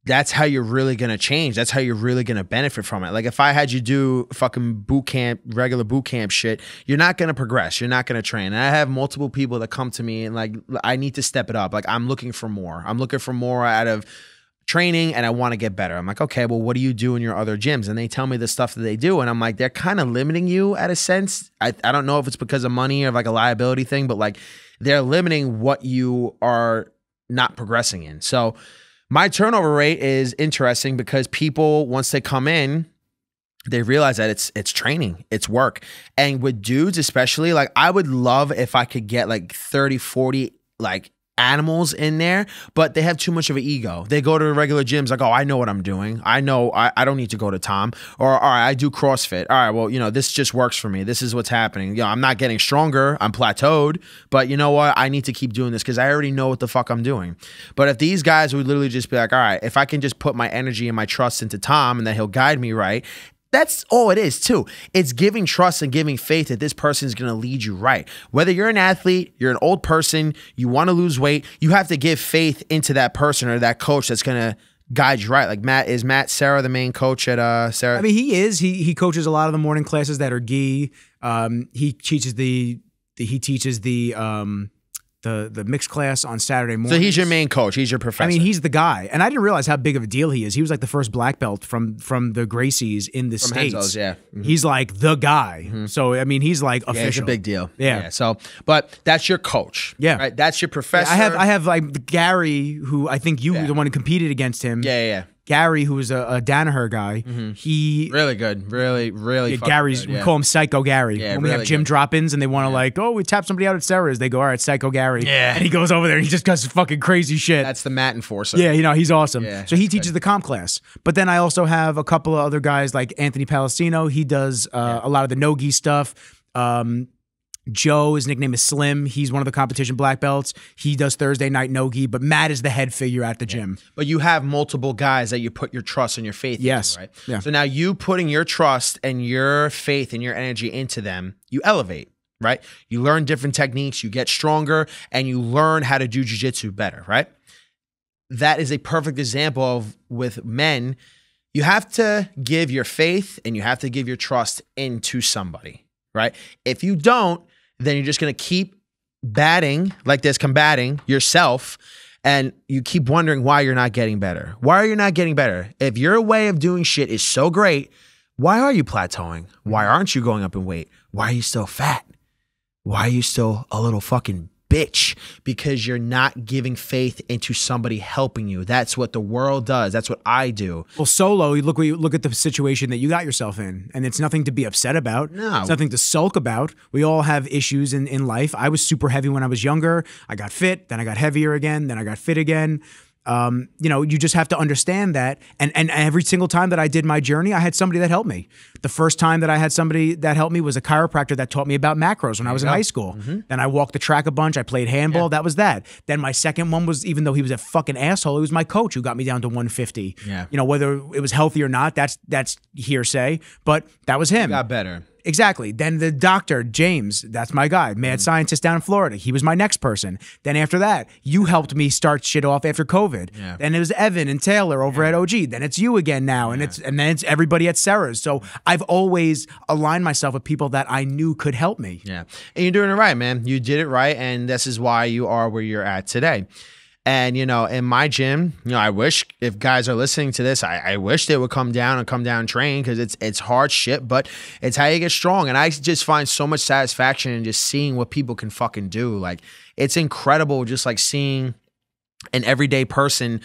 that's how you're really going to change. That's how you're really going to benefit from it. Like if I had you do fucking boot camp, regular boot camp shit, you're not going to progress. You're not going to train. And I have multiple people that come to me and like, I need to step it up. Like I'm looking for more. I'm looking for more out of training and I want to get better. I'm like, okay, well, what do you do in your other gyms? And they tell me the stuff that they do. And I'm like, they're kind of limiting you at a sense. I don't know if it's because of money or like a liability thing, but like they're limiting what you are not progressing in. So my turnover rate is interesting because people, once they come in, they realize that it's training, it's work. And with dudes especially, like I would love if I could get like 30, 40 like animals in there, but they have too much of an ego. They go to the regular gyms like, oh, I know what I'm doing. I know I don't need to go to Tom. Or, all right, I do CrossFit. All right, well, you know, this just works for me. This is what's happening. You know, I'm not getting stronger. I'm plateaued. But you know what? I need to keep doing this because I already know what the fuck I'm doing. But if these guys would literally just be like, all right, if I can just put my energy and my trust into Tom and that he'll guide me right, that's all it is too. It's giving trust and giving faith that this person is going to lead you right. Whether you're an athlete, you're an old person, you want to lose weight, you have to give faith into that person or that coach that's going to guide you right. Like Matt Sarah, the main coach at Sarah? I mean, he is. He coaches a lot of the morning classes that are gi. He teaches the mixed class on Saturday morning. So he's your main coach. He's your professor. I mean, he's the guy. And I didn't realize how big of a deal he is. He was like the first black belt from the Gracies in the States. Henzo's, yeah. Mm-hmm. He's like the guy. Mm-hmm. So, I mean, he's like official. Yeah, it's a big deal. Yeah. So, but that's your coach. Yeah. Right? That's your professor. Yeah, I have like Gary, who I think you were the one who competed against him. Yeah. Gary, who was a Danaher guy, he really good, really Gary's good, yeah. We call him Psycho Gary. Yeah, when we have gym drop-ins and they want to like, oh, we tap somebody out at Sarah's, they go, all right, Psycho Gary. Yeah, and he goes over there and he just does fucking crazy shit. That's the mat enforcer. Yeah, you know, he's awesome. Yeah, so he teaches the comp class. But then I also have a couple of other guys like Anthony Palestino. He does a lot of the no-gi stuff. Joe, his nickname is Slim. He's one of the competition black belts. He does Thursday night no-gi, but Matt is the head figure at the gym. But you have multiple guys that you put your trust and your faith into, right? Yeah. So now you putting your trust and your faith and your energy into them, you elevate, right? You learn different techniques, you get stronger, and you learn how to do jiu-jitsu better, right? That is a perfect example of with men, you have to give your faith and you have to give your trust into somebody, right? If you don't, then you're just going to keep batting like this, combating yourself, and you keep wondering why you're not getting better. Why are you not getting better? If your way of doing shit is so great, why are you plateauing? Why aren't you going up in weight? Why are you still fat? Why are you still a little fucking bitch? Because you're not giving faith into somebody helping you. That's what the world does. That's what I do. Well, solo, you look at the situation that you got yourself in, and it's nothing to be upset about. No. It's nothing to sulk about. We all have issues in life. I was super heavy when I was younger. I got fit, then I got heavier again, then I got fit again. You know, you just have to understand that. And every single time that I did my journey, I had somebody that helped me. The first time that I had somebody that helped me was a chiropractor that taught me about macros when I was in high school. Then I walked the track a bunch. I played handball. That was that. Then my second one was, even though he was a fucking asshole, he was my coach who got me down to 150. Yeah. You know, whether it was healthy or not, that's hearsay, but that was him. You got better. Exactly. Then the doctor, James, that's my guy, mad scientist down in Florida. He was my next person. Then after that, you helped me start shit off after COVID. Yeah. Then it was Evan and Taylor over at OG. Then it's you again now. And then it's everybody at Sarah's. So I've always aligned myself with people that I knew could help me. Yeah. And you're doing it right, man. You did it right. And this is why you are where you're at today. And, you know, in my gym, you know, I wish if guys are listening to this, I wish they would come down and train because it's hard shit, but it's how you get strong. And I just find so much satisfaction in just seeing what people can fucking do. Like, it's incredible just like seeing an everyday person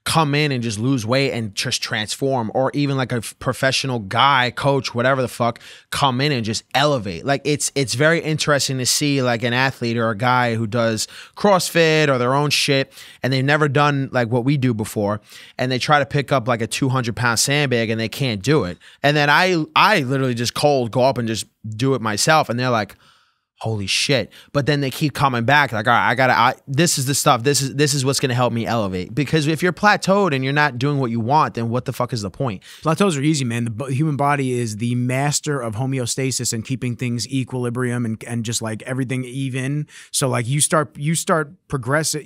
come in and just lose weight and just transform, or even like a professional guy, coach, whatever the fuck, come in and just elevate. Like it's very interesting to see like an athlete or a guy who does CrossFit or their own shit and they've never done like what we do before, and they try to pick up like a 200-pound sandbag and they can't do it. And then I literally just cold go up and just do it myself, and they're like, holy shit. But then they keep coming back like, all right, this is the stuff. This is what's going to help me elevate. Because if you're plateaued and you're not doing what you want, then what the fuck is the point? Plateaus are easy, man. The human body is the master of homeostasis and keeping things equilibrium and just like everything even. So like you start progressing,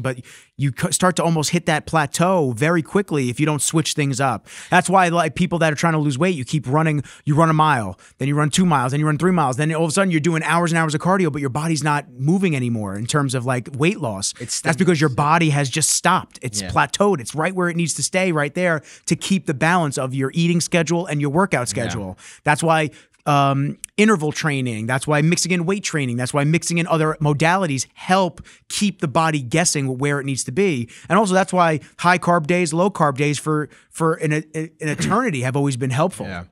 but you start to almost hit that plateau very quickly if you don't switch things up. That's why like people that are trying to lose weight, you keep running, you run a mile, then you run 2 miles, then you run 3 miles, then all of a sudden you're doing hours and hours of cardio, but your body's not moving anymore in terms of like weight loss. That's because your body has just stopped. It's plateaued. It's right where it needs to stay, right there, to keep the balance of your eating schedule and your workout schedule. That's why interval training, that's why mixing in weight training, that's why mixing in other modalities help keep the body guessing where it needs to be. And also that's why high carb days, low carb days for an eternity have always been helpful. Yeah.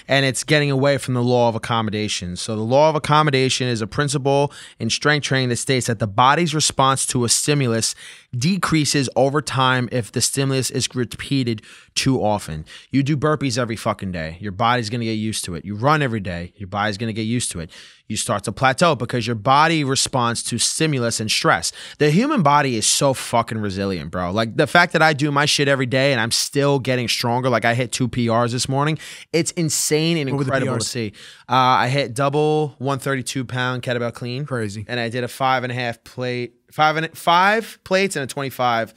And it's getting away from the law of accommodation. So the law of accommodation is a principle in strength training that states that the body's response to a stimulus decreases over time if the stimulus is repeated too often. You do burpees every fucking day. Your body's going to get used to it. You run every day. Your body's going to get used to it. You start to plateau because your body responds to stimulus and stress. The human body is so fucking resilient, bro. Like the fact that I do my shit every day and I'm still getting stronger. Like I hit 2 PRs this morning. It's insane and incredible to see. I hit double 132-pound kettlebell clean. Crazy. And I did a 5.5 plate, 5 plates and a 25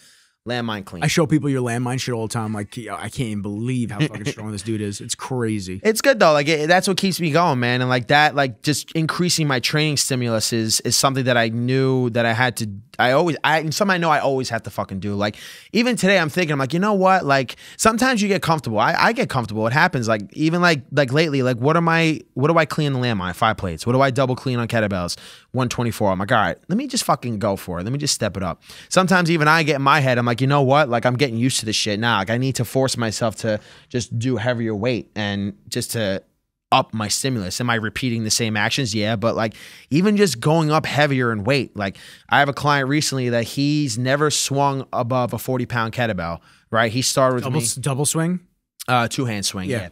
landmine clean. I show people your landmine shit all the time. Like, I can't even believe how fucking strong this dude is. It's crazy. It's good though. Like that's what keeps me going, man. And like that, like just increasing my training stimulus is something that I knew that I had to. Something I know I always have to fucking do. Like even today, I'm thinking, I'm like, you know what? Like sometimes you get comfortable. I get comfortable. It happens. Like even like lately, like what do I clean the landmine? 5 plates. What do I double clean on kettlebells? 124. I'm like, all right, let me just fucking go for it. Let me just step it up. Sometimes even I get in my head, I'm like, you know what? Like I'm getting used to this shit now. Like I need to force myself to just do heavier weight and just to up my stimulus. Am I repeating the same actions? Yeah, but like even just going up heavier in weight. Like I have a client recently that he's never swung above a 40-pound kettlebell, right? He started with me. Double swing? 2-hand swing, yeah.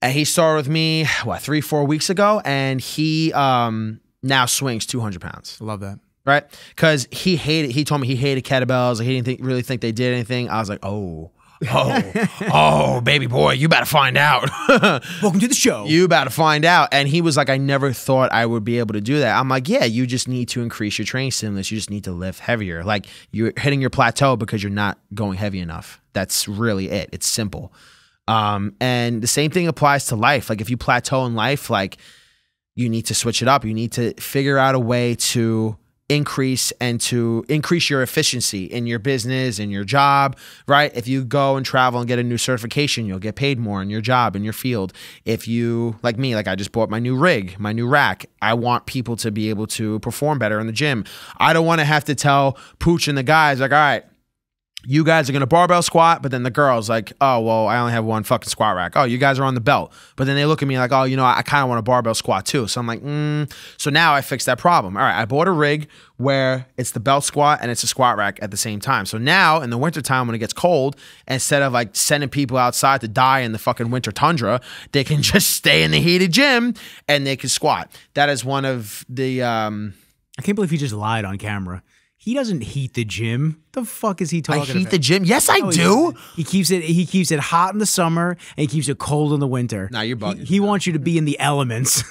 And he started with me, 3-4 weeks ago, and he now swings 200 pounds. I love that. Right? Because he told me he hated kettlebells. Like he didn't really think they did anything. I was like, oh, baby boy, you better find out. Welcome to the show. You better find out. And he was like, I never thought I would be able to do that. I'm like, yeah, you just need to increase your training stimulus. You just need to lift heavier. Like you're hitting your plateau because you're not going heavy enough. That's really it. It's simple. And the same thing applies to life. Like if you plateau in life, like you need to switch it up. You need to figure out a way to increase your efficiency in your business, in your job, right? If you go and travel and get a new certification, you'll get paid more in your job, in your field. If you, like me, like I just bought my new rig, my new rack. I want people to be able to perform better in the gym. I don't want to have to tell Pooch and the guys like, all right, you guys are going to barbell squat, but then the girl's like, oh, well, I only have one fucking squat rack. Oh, you guys are on the belt. But then they look at me like, oh, you know, I kind of want a barbell squat too. So I'm like, So now I fixed that problem. All right, I bought a rig where it's the belt squat and it's a squat rack at the same time. So now in the wintertime when it gets cold, instead of like sending people outside to die in the fucking winter tundra, they can just stay in the heated gym and they can squat. That is one of the... I can't believe he just lied on camera. He doesn't heat the gym. The fuck is he talking about? I heat the gym? Yes, I do. He keeps it hot in the summer and he keeps it cold in the winter. Nah, you're bugging. He wants you to be in the elements.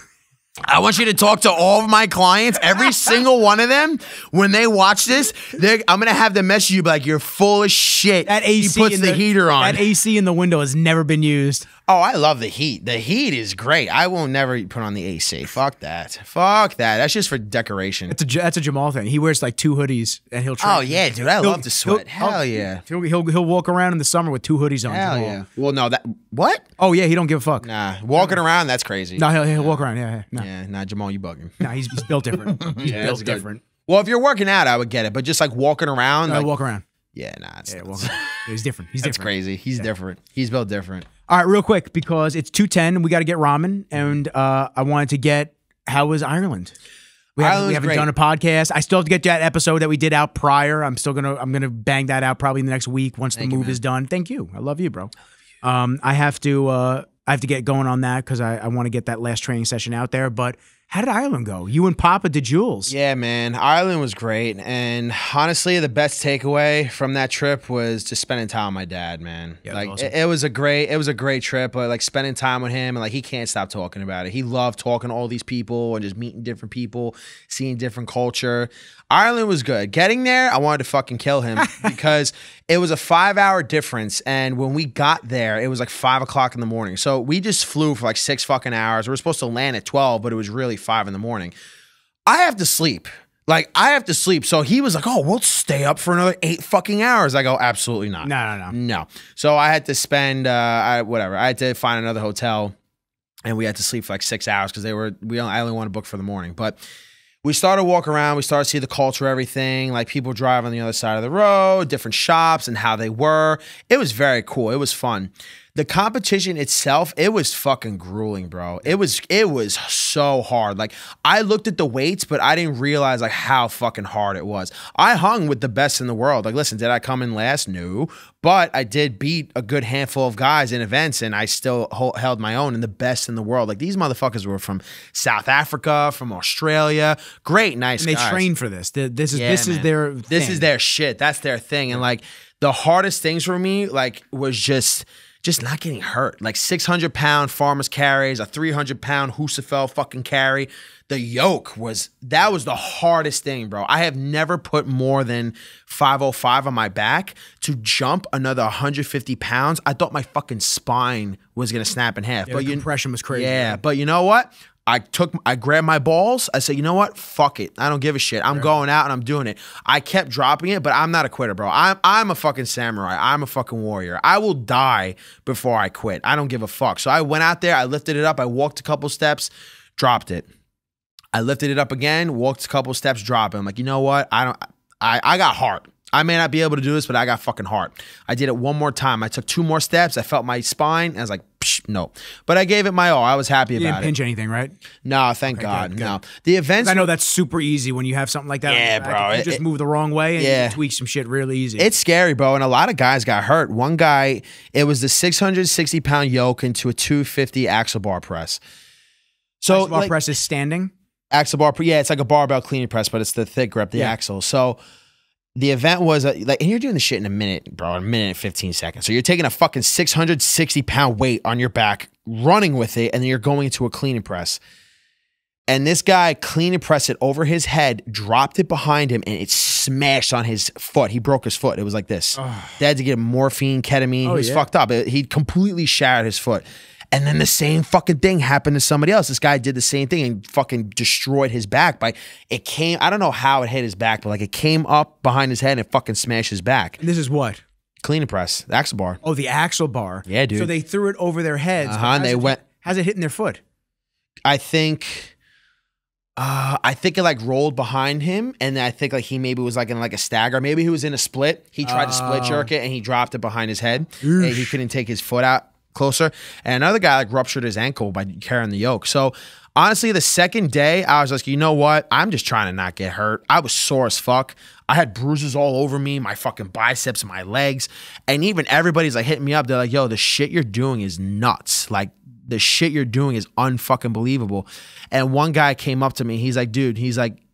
I want you to talk to all of my clients, every single one of them. When they watch this, I'm going to have them message you like, you're full of shit. That AC he puts the heater on. That AC in the window has never been used. Oh, I love the heat. The heat is great. I will never put on the AC. Fuck that. Fuck that. That's just for decoration. That's a Jamal thing. He wears like 2 hoodies and he'll train. Oh, yeah, dude. I love to sweat. Hell yeah. He'll walk around in the summer with 2 hoodies on. Hell yeah. Well, no, what? Oh, yeah, he don't give a fuck. Nah, walking around, that's crazy. No, he'll walk around. Yeah. No. Yeah, nah, Jamal, you bugging. Nah, he's built different. He's built different. Well, if you're working out, I would get it. But just like walking around. Walk around. Yeah, nah, it's Yeah, well, he's different. He's that's different. crazy. He's different. He's built different. All right, real quick, because it's 2:10, we got to get ramen, and I wanted to get, how was Ireland? We haven't great. done a podcast. I still have to get that episode that we did out prior. I'm gonna bang that out probably in the next week once the move is done. Thank you. I love you, bro. I have to get going on that because I want to get that last training session out there. But how did Ireland go? You and Papa did Jules. Yeah, man. Ireland was great. And honestly, the best takeaway from that trip was just spending time with my dad, man. Yeah, like awesome. it was a great trip. But like spending time with him, and like he can't stop talking about it. He loved talking to all these people and just meeting different people, seeing different culture. Ireland was good. Getting there, I wanted to fucking kill him because it was a 5-hour difference. And when we got there, it was like 5 o'clock in the morning. So we just flew for like 6 fucking hours. We were supposed to land at 12, but it was really 5 in the morning. I have to sleep. So he was like, oh, we'll stay up for another 8 fucking hours. I go, absolutely not. No. So I had to spend, I had to find another hotel and we had to sleep for like 6 hours because I only want to book for the morning. But we started walking around. We started to see the culture, everything, like people drive on the other side of the road, different shops and how they were. It was very cool. It was fun. The competition itself, it was fucking grueling, bro. It was so hard. Like I looked at the weights, but I didn't realize like how fucking hard it was. I hung with the best in the world. Like, listen, did I come in last? No, but I did beat a good handful of guys in events, and I still held my own in the best in the world. Like these motherfuckers were from South Africa, from Australia. Great, nice And guys. they train for this. This is their thing. This is their shit. That's their thing. And like the hardest things for me, like, was just not getting hurt. Like 600-pound farmer's carries, a 300-pound Husafel fucking carry. The yoke was the hardest thing, bro. I have never put more than 505 on my back to jump another 150 pounds. I thought my fucking spine was going to snap in half. Yeah, but the compression was crazy. Yeah, but you know what? I grabbed my balls. I said, you know what? Fuck it. I don't give a shit. I'm going out and I'm doing it. I kept dropping it, but I'm not a quitter, bro. I'm a fucking samurai. I'm a fucking warrior. I will die before I quit. I don't give a fuck. So I went out there. I lifted it up. I walked a couple steps, dropped it. I lifted it up again, walked a couple steps, dropped it. I'm like, you know what? I got heart. I may not be able to do this, but I got fucking heart. I did it one more time. I took 2 more steps. I felt my spine. I was like, psh, no. But I gave it my all. I was happy about it. You didn't pinch anything, right? No, thank God. Good. No. The events. I know that's super easy when you have something like that. Yeah, bro. You just move the wrong way and you tweak some shit really easy. It's scary, bro. And a lot of guys got hurt. One guy, it was the 660-pound yoke into a 250 axle bar press. So axle bar press is standing? Axle bar, yeah, it's like a barbell cleaning press, but it's the thick grip, the axle. So the event was and you're doing the shit in a minute, bro, a minute and 15 seconds. So you're taking a fucking 660-pound weight on your back, running with it, and then you're going into a cleaning press. And this guy clean and pressed it over his head, dropped it behind him, and it smashed on his foot. He broke his foot. It was like this. They had to get morphine, ketamine. He was fucked up. He completely shattered his foot. And then the same fucking thing happened to somebody else. This guy did the same thing and fucking destroyed his back. I don't know how it hit his back, but like it came up behind his head and it fucking smashed his back. And this is what? Clean and press, the axle bar. Oh, the axle bar. Yeah, dude. So they threw it over their heads. And they went. How's it hitting their foot? I think it like rolled behind him, and I think like he maybe was like in like a stagger. Maybe he was in a split. He tried to split jerk it and he dropped it behind his head. And he couldn't take his foot out closer. And another guy like ruptured his ankle by carrying the yoke. So honestly, the second day, I was like, you know what? I'm just trying to not get hurt. I was sore as fuck. I had bruises all over me, my fucking biceps, my legs. And even everybody's like hitting me up. They're like, yo, the shit you're doing is nuts. Like the shit you're doing is unfucking believable. And one guy came up to me. He's like, dude,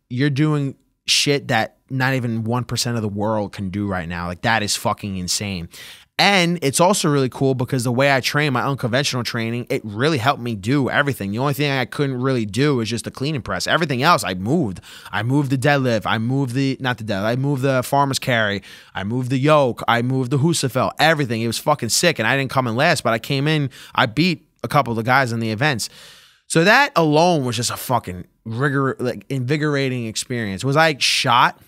you're doing shit that not even 1% of the world can do right now. Like that is fucking insane. And it's also really cool because the way I train, my unconventional training, it really helped me do everything. The only thing I couldn't really do was just the clean and press. Everything else, I moved. I moved the deadlift. I moved I moved the farmer's carry. I moved the yoke. I moved the Husafel. Everything. It was fucking sick. And I didn't come in last, but I came in. I beat a couple of the guys in the events. So that alone was just a fucking invigorating experience. Was I shot?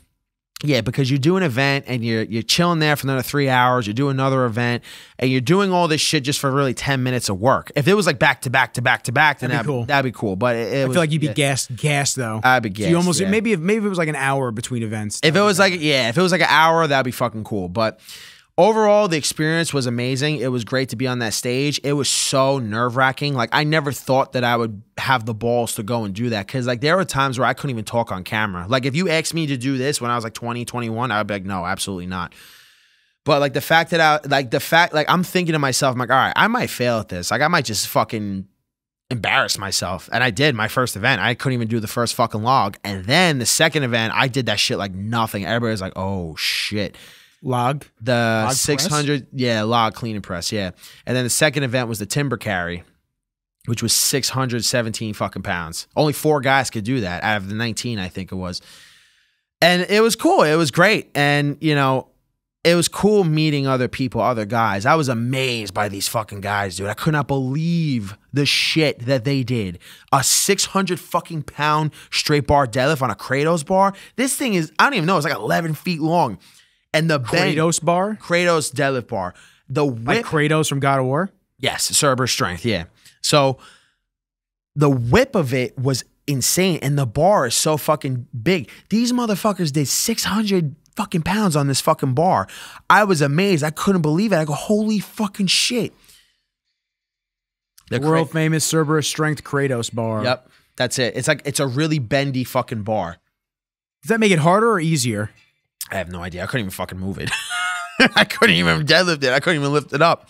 Yeah, because you do an event and you're chilling there for another 3 hours. You do another event and you're doing all this shit just for really 10 minutes of work. If it was like back to back to back to back, then that'd be cool. But I feel like you'd be gassed though. I'd be gassed. So you almost maybe if it was like an hour between events. If it was like an hour, that'd be fucking cool. But overall, the experience was amazing. It was great to be on that stage. It was so nerve-wracking. Like, I never thought that I would have the balls to go and do that. Because, like, there were times where I couldn't even talk on camera. Like, if you asked me to do this when I was, like, 20, 21, I would be like, no, absolutely not. But, like, I'm thinking to myself, I'm like, all right, I might fail at this. Like, I might just fucking embarrass myself. And I did my first event. I couldn't even do the first fucking log. And then the second event, I did that shit like nothing. Everybody was like, oh, shit. Log? The log 600, press? Yeah, log clean and press, yeah. And then the second event was the timber carry, which was 617 fucking pounds. Only 4 guys could do that out of the 19, I think it was. And it was cool. It was great. And, you know, it was cool meeting other people, other guys. I was amazed by these fucking guys, dude. I could not believe the shit that they did. A 600 fucking pound straight bar deadlift on a Kratos bar. This thing is, I don't even know, it's like 11 feet long. And the Kratos bar? Kratos deadlift bar. The whip. Like Kratos from God of War? Yes, Cerberus strength, yeah. So the whip of it was insane. And the bar is so fucking big. These motherfuckers did 600 fucking pounds on this fucking bar. I was amazed. I couldn't believe it. I go, holy fucking shit. The world famous Cerberus strength Kratos bar. Yep, that's it. It's a really bendy fucking bar. Does that make it harder or easier? I have no idea. I couldn't even fucking move it. I couldn't even deadlift it. I couldn't even lift it up.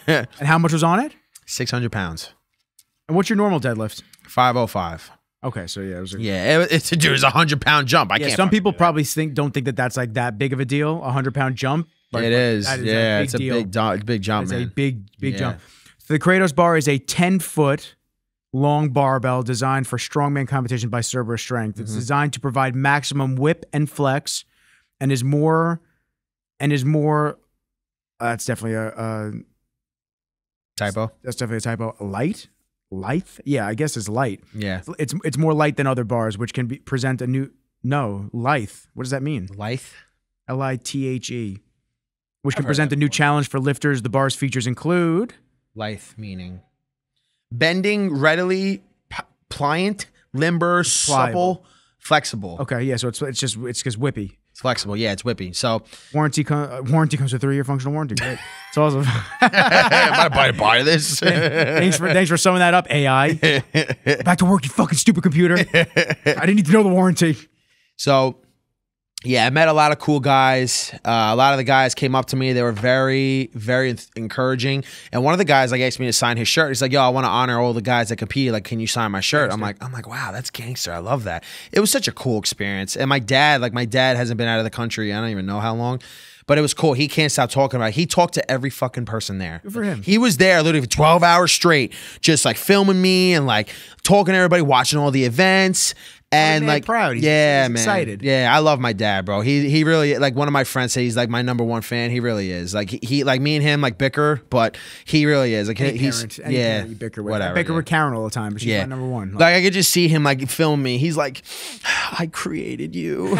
And how much was on it? 600 pounds. And what's your normal deadlift? 505. Okay, so yeah, it was. It's a 100-pound jump. I can't. Some people probably don't think that that's like that big of a deal. 100-pound jump. It is. Yeah, it's a big jump. It's man. a big jump. So the Kratos bar is a 10-foot long barbell designed for strongman competition by Cerberus Strength. It's designed to provide maximum whip and flex, and is more. That's definitely a typo. That's definitely a typo. Lithe? Yeah, I guess it's light. Yeah, it's more light than other bars, which can present a new. No, lithe. What does that mean? Lithe. Lithe. Which can present a new challenge for lifters. The bar's features include lithe meaning bending, readily, pliant, limber, supple, flexible. Okay, yeah. So it's just whippy. It's flexible. Yeah, it's whippy. So warranty comes with a 3-year functional warranty. Great. It's awesome. I'm about to buy this. Thanks for summing that up, AI. Back to work, you fucking stupid computer. I didn't need to know the warranty. So, yeah, I met a lot of cool guys. A lot of the guys came up to me. They were very, very encouraging. And one of the guys like asked me to sign his shirt. He's like, "Yo, I want to honor all the guys that competed. Like, can you sign my shirt?" I'm like, wow, that's gangster. I love that. It was such a cool experience. And my dad hasn't been out of the country. I don't even know how long. But it was cool. He can't stop talking about it. He talked to every fucking person there. Good for him. He was there literally for 12 hours straight, just like filming me and like talking to everybody, watching all the events. And like, proud. He's excited. Yeah, I love my dad, bro. He really, like, one of my friends say he's like my #1 fan. He really is. Like, he like, me and him like bicker, but he really is. Like, he's parent you bicker with. Whatever. I bicker with Karen all the time, but she's my #1. Like, I could just see him like film me. He's like, "I created you.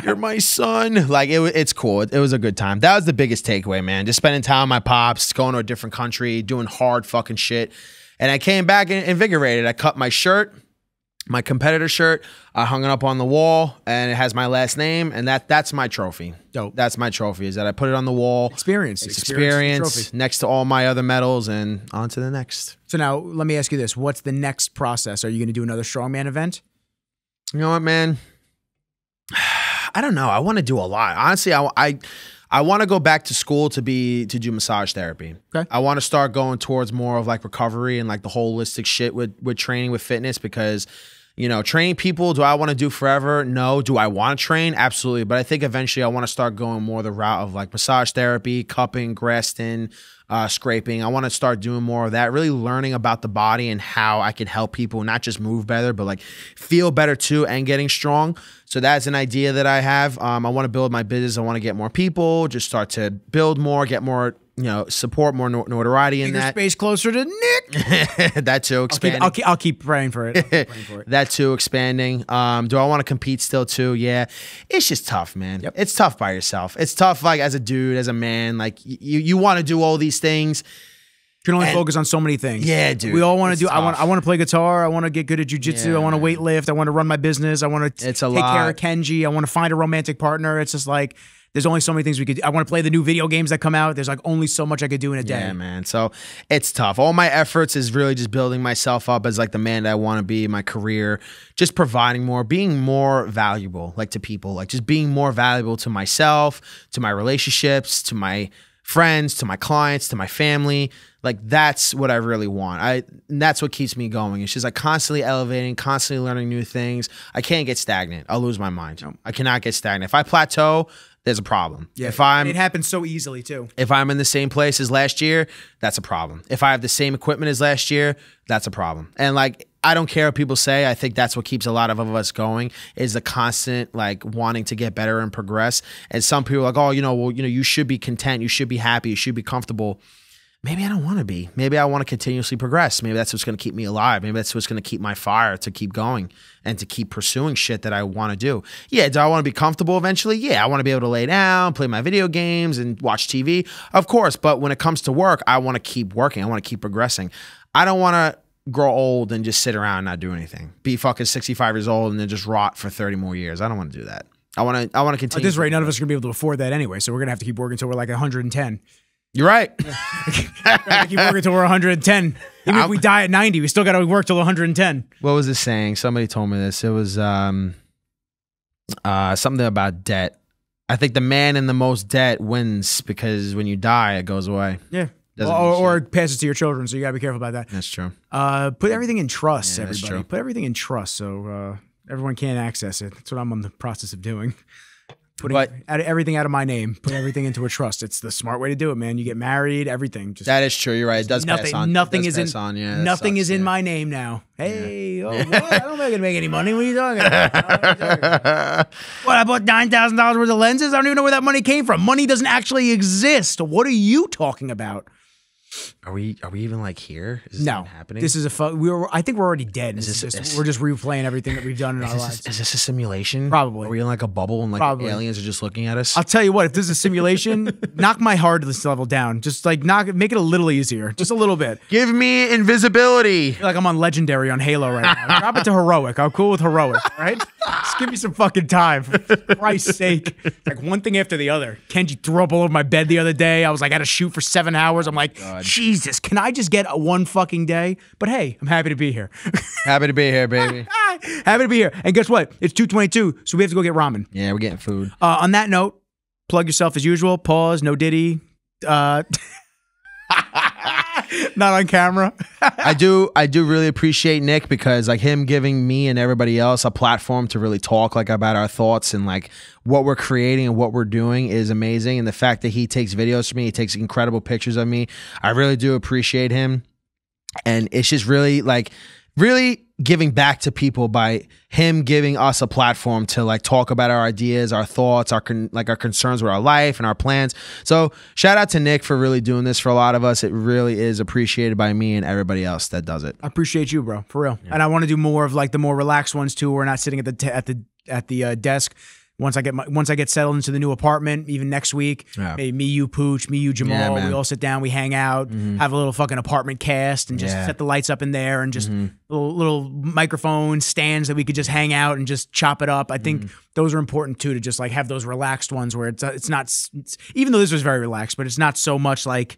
You're my son." Like, it's cool. It was a good time. That was the biggest takeaway, man. Just spending time with my pops, going to a different country, doing hard fucking shit. And I came back invigorated. I cut my shirt. My competitor shirt, I hung it up on the wall, and it has my last name, and that's my trophy. Dope. That's my trophy, is that I put it on the wall. Experience next to all my other medals, and on to the next. So now, let me ask you this. What's the next process? Are you going to do another strongman event? You know what, man? I don't know. I want to do a lot. Honestly, I want to go back to school to do massage therapy. Okay. I want to start going towards more of like recovery and like the holistic shit with training, with fitness, because, you know, training people, do I want to do forever? No. Do I want to train? Absolutely. But I think eventually I want to start going more the route of like massage therapy, cupping, Graston, scraping. I want to start doing more of that, really learning about the body and how I can help people not just move better, but like feel better too, and getting strong. So that's an idea that I have. I want to build my business. I want to get more people, just start to build more, get more, you know, support, more notoriety in that. Space closer to Nick. That too, expanding. I'll keep praying for it. That too, expanding. Do I want to compete still too? Yeah. It's just tough, man. Yep. It's tough by yourself. It's tough, like, as a dude, as a man. Like, you want to do all these things. You can only focus on so many things. Yeah, dude. We all want to do. Tough. I want to play guitar. I want to get good at jiu-jitsu. I want to weight lift. I want to run my business. I want to take care of Kenji. I want to find a romantic partner. It's just like, there's only so many things we could do. I want to play the new video games that come out. There's like only so much I could do in a day. Yeah, man. So it's tough. All my efforts is really just building myself up as like the man that I want to be in my career, just providing more, being more valuable, like, to people, like just being more valuable to myself, to my relationships, to my friends, to my clients, to my family. Like, that's what I really want. And that's what keeps me going. It's just like constantly elevating, constantly learning new things. I can't get stagnant. I'll lose my mind. I cannot get stagnant. If I plateau, there's a problem. Yeah, it happens so easily too. If I'm in the same place as last year, that's a problem. If I have the same equipment as last year, that's a problem. And like, I don't care what people say. I think that's what keeps a lot of us going, is the constant, like, wanting to get better and progress. And some people are like, oh, you should be content. You should be happy. You should be comfortable. Maybe I don't want to be. Maybe I want to continuously progress. Maybe that's what's going to keep me alive. Maybe that's what's going to keep my fire to keep going and to keep pursuing shit that I want to do. Yeah, do I want to be comfortable eventually? Yeah, I want to be able to lay down, play my video games, and watch TV. Of course, but when it comes to work, I want to keep working. I want to keep progressing. I don't want to grow old and just sit around and not do anything. Be fucking 65 years old and then just rot for 30 more years. I don't want to do that. I want to continue. At this rate, none of us are going to be able to afford that anyway, so we're going to have to keep working until we're like 110. You're right. Keep working till we're 110. Even if we die at 90, we still got to work till 110. What was this saying? Somebody told me this. It was something about debt. I think the man in the most debt wins, because when you die, it goes away. Yeah. Or it passes to your children, so you got to be careful about that. That's true. Put everything in trust, yeah, everybody. True. Put everything in trust so everyone can't access it. That's what I'm on the process of doing. Putting everything out of my name, put everything into a trust. It's the smart way to do it, man. You get married, everything. That is true. You're right. It does pass on. Nothing is in my name now. Hey, what? I don't think I can make any money. What are you talking about? What? I bought $9,000 worth of lenses. I don't even know where that money came from. Money doesn't actually exist. What are you talking about? Are we even like here? Is this even happening? This is I think we're already dead. We're just replaying everything that we've done in our lives. Is this a simulation? Probably. Are we in like a bubble and like aliens are just looking at us? I'll tell you what, if this is a simulation, knock my hardness level down. Just like make it a little easier. Just a little bit. Give me invisibility. I feel like I'm on legendary on Halo right now. Drop it to heroic. I'm cool with heroic, right? Just give me some fucking time, for Christ's sake. Like one thing after the other. Kenji threw up all over my bed the other day. I was like, I had to shoot for 7 hours. I'm like, Jesus, can I just get one fucking day? But hey, I'm happy to be here. Happy to be here, baby. Happy to be here. And guess what? It's 2:22, so we have to go get ramen. Yeah, we're getting food. On that note, plug yourself as usual. Pause. No Diddy. Not on camera. I do really appreciate Nick, because like him giving me and everybody else a platform to really talk like about our thoughts and like what we're creating and what we're doing is amazing. And the fact that he takes videos for me, he takes incredible pictures of me. I really do appreciate him. And it's just really like really giving back to people by him giving us a platform to like talk about our ideas, our thoughts, our concerns with our life and our plans. So shout out to Nick for really doing this for a lot of us. It really is appreciated by me and everybody else that does it. I appreciate you, bro, for real. Yeah. And I want to do more of like the more relaxed ones too. We're not sitting at the desk. Once I get settled into the new apartment, even next week, maybe me, you, Pooch, me, you, Jamal, we all sit down, we hang out, have a little fucking apartment cast, and just set the lights up in there, and just little microphone stands that we could just hang out and just chop it up. I think those are important too, to just like have those relaxed ones where it's not, even though this was very relaxed, but it's not so much like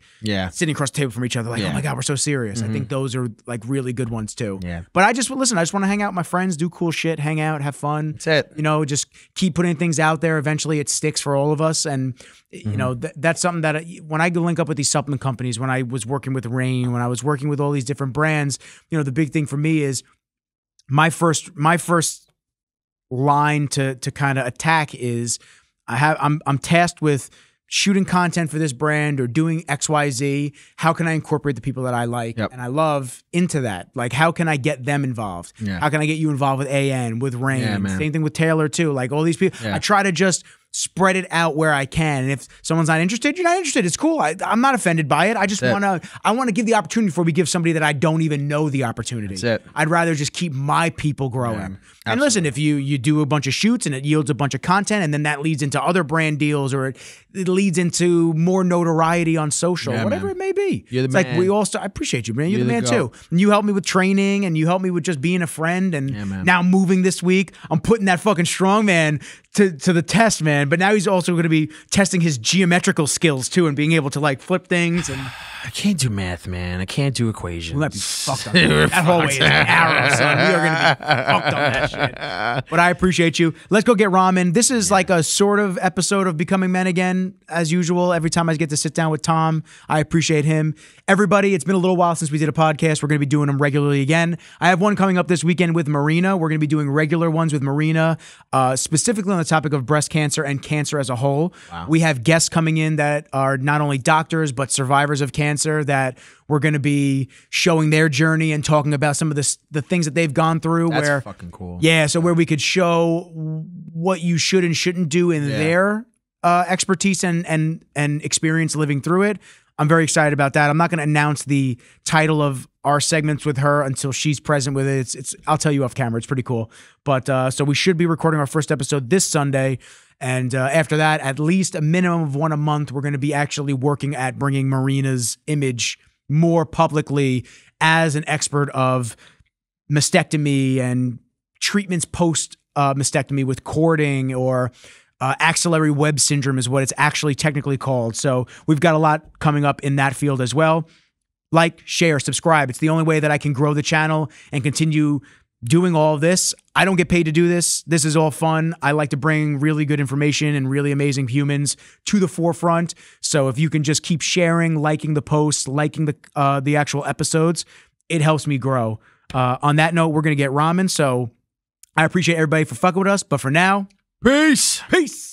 sitting across the table from each other like, oh my God, we're so serious. I think those are like really good ones too. Yeah. But I just want to hang out with my friends, do cool shit, hang out, have fun. That's it. You know, just keep putting things out there. Eventually it sticks for all of us. And you know, that's something that when I link up with these supplement companies, when I was working with Rain, when I was working with all these different brands, you know, the big thing for me is my first line to kind of attack is I'm tasked with shooting content for this brand or doing XYZ. How can I incorporate the people that I like and I love into that? Like, how can I get them involved? How can I get you involved with AN, with Rain? Same thing with Taylor too. Like all these people, I try to just spread it out where I can. And if someone's not interested, you're not interested. It's cool. I'm not offended by it. I just want to give the opportunity before we give somebody that I don't even know the opportunity. That's it. I'd rather just keep my people growing. And listen, if you do a bunch of shoots and it yields a bunch of content and then that leads into other brand deals or it leads into more notoriety on social, whatever it may be. You're the it's man. Like we all start, I appreciate you, man. You're the man too. And you helped me with training and you helped me with just being a friend. And now moving this week, I'm putting that fucking strongman to the test, man. But now he's also going to be testing his geometrical skills too and being able to like flip things. And I can't do math, man. I can't do equations. We might be fucked on that. That hallway is narrow, son. We are going to be fucked on that shit. But I appreciate you. Let's go get ramen. This is like a sort of episode of Becoming Men Again, as usual. Every time I get to sit down with Tom, I appreciate him. Everybody, it's been a little while since we did a podcast. We're going to be doing them regularly again. I have one coming up this weekend with Marina. We're going to be doing regular ones with Marina, specifically on the topic of breast cancer and cancer as a whole. Wow. We have guests coming in that are not only doctors, but survivors of cancer that we're going to be showing their journey and talking about some of the things that they've gone through. That's fucking cool. Yeah, so where we could show what you should and shouldn't do in their expertise and experience living through it. I'm very excited about that. I'm not going to announce the title of our segments with her until she's present with it. It's I'll tell you off camera. It's pretty cool. But so we should be recording our first episode this Sunday. And after that, at least a minimum of one a month, we're going to be actually working at bringing Marina's image more publicly as an expert of mastectomy and treatments post mastectomy with cording or axillary web syndrome is what it's actually technically called. So we've got a lot coming up in that field as well. Like, share, subscribe. It's the only way that I can grow the channel and continue doing all of this. I don't get paid to do this. This is all fun. I like to bring really good information and really amazing humans to the forefront. So if you can just keep sharing, liking the posts, liking the actual episodes, it helps me grow. On that note, we're going to get ramen. So I appreciate everybody for fucking with us. But for now, peace. Peace.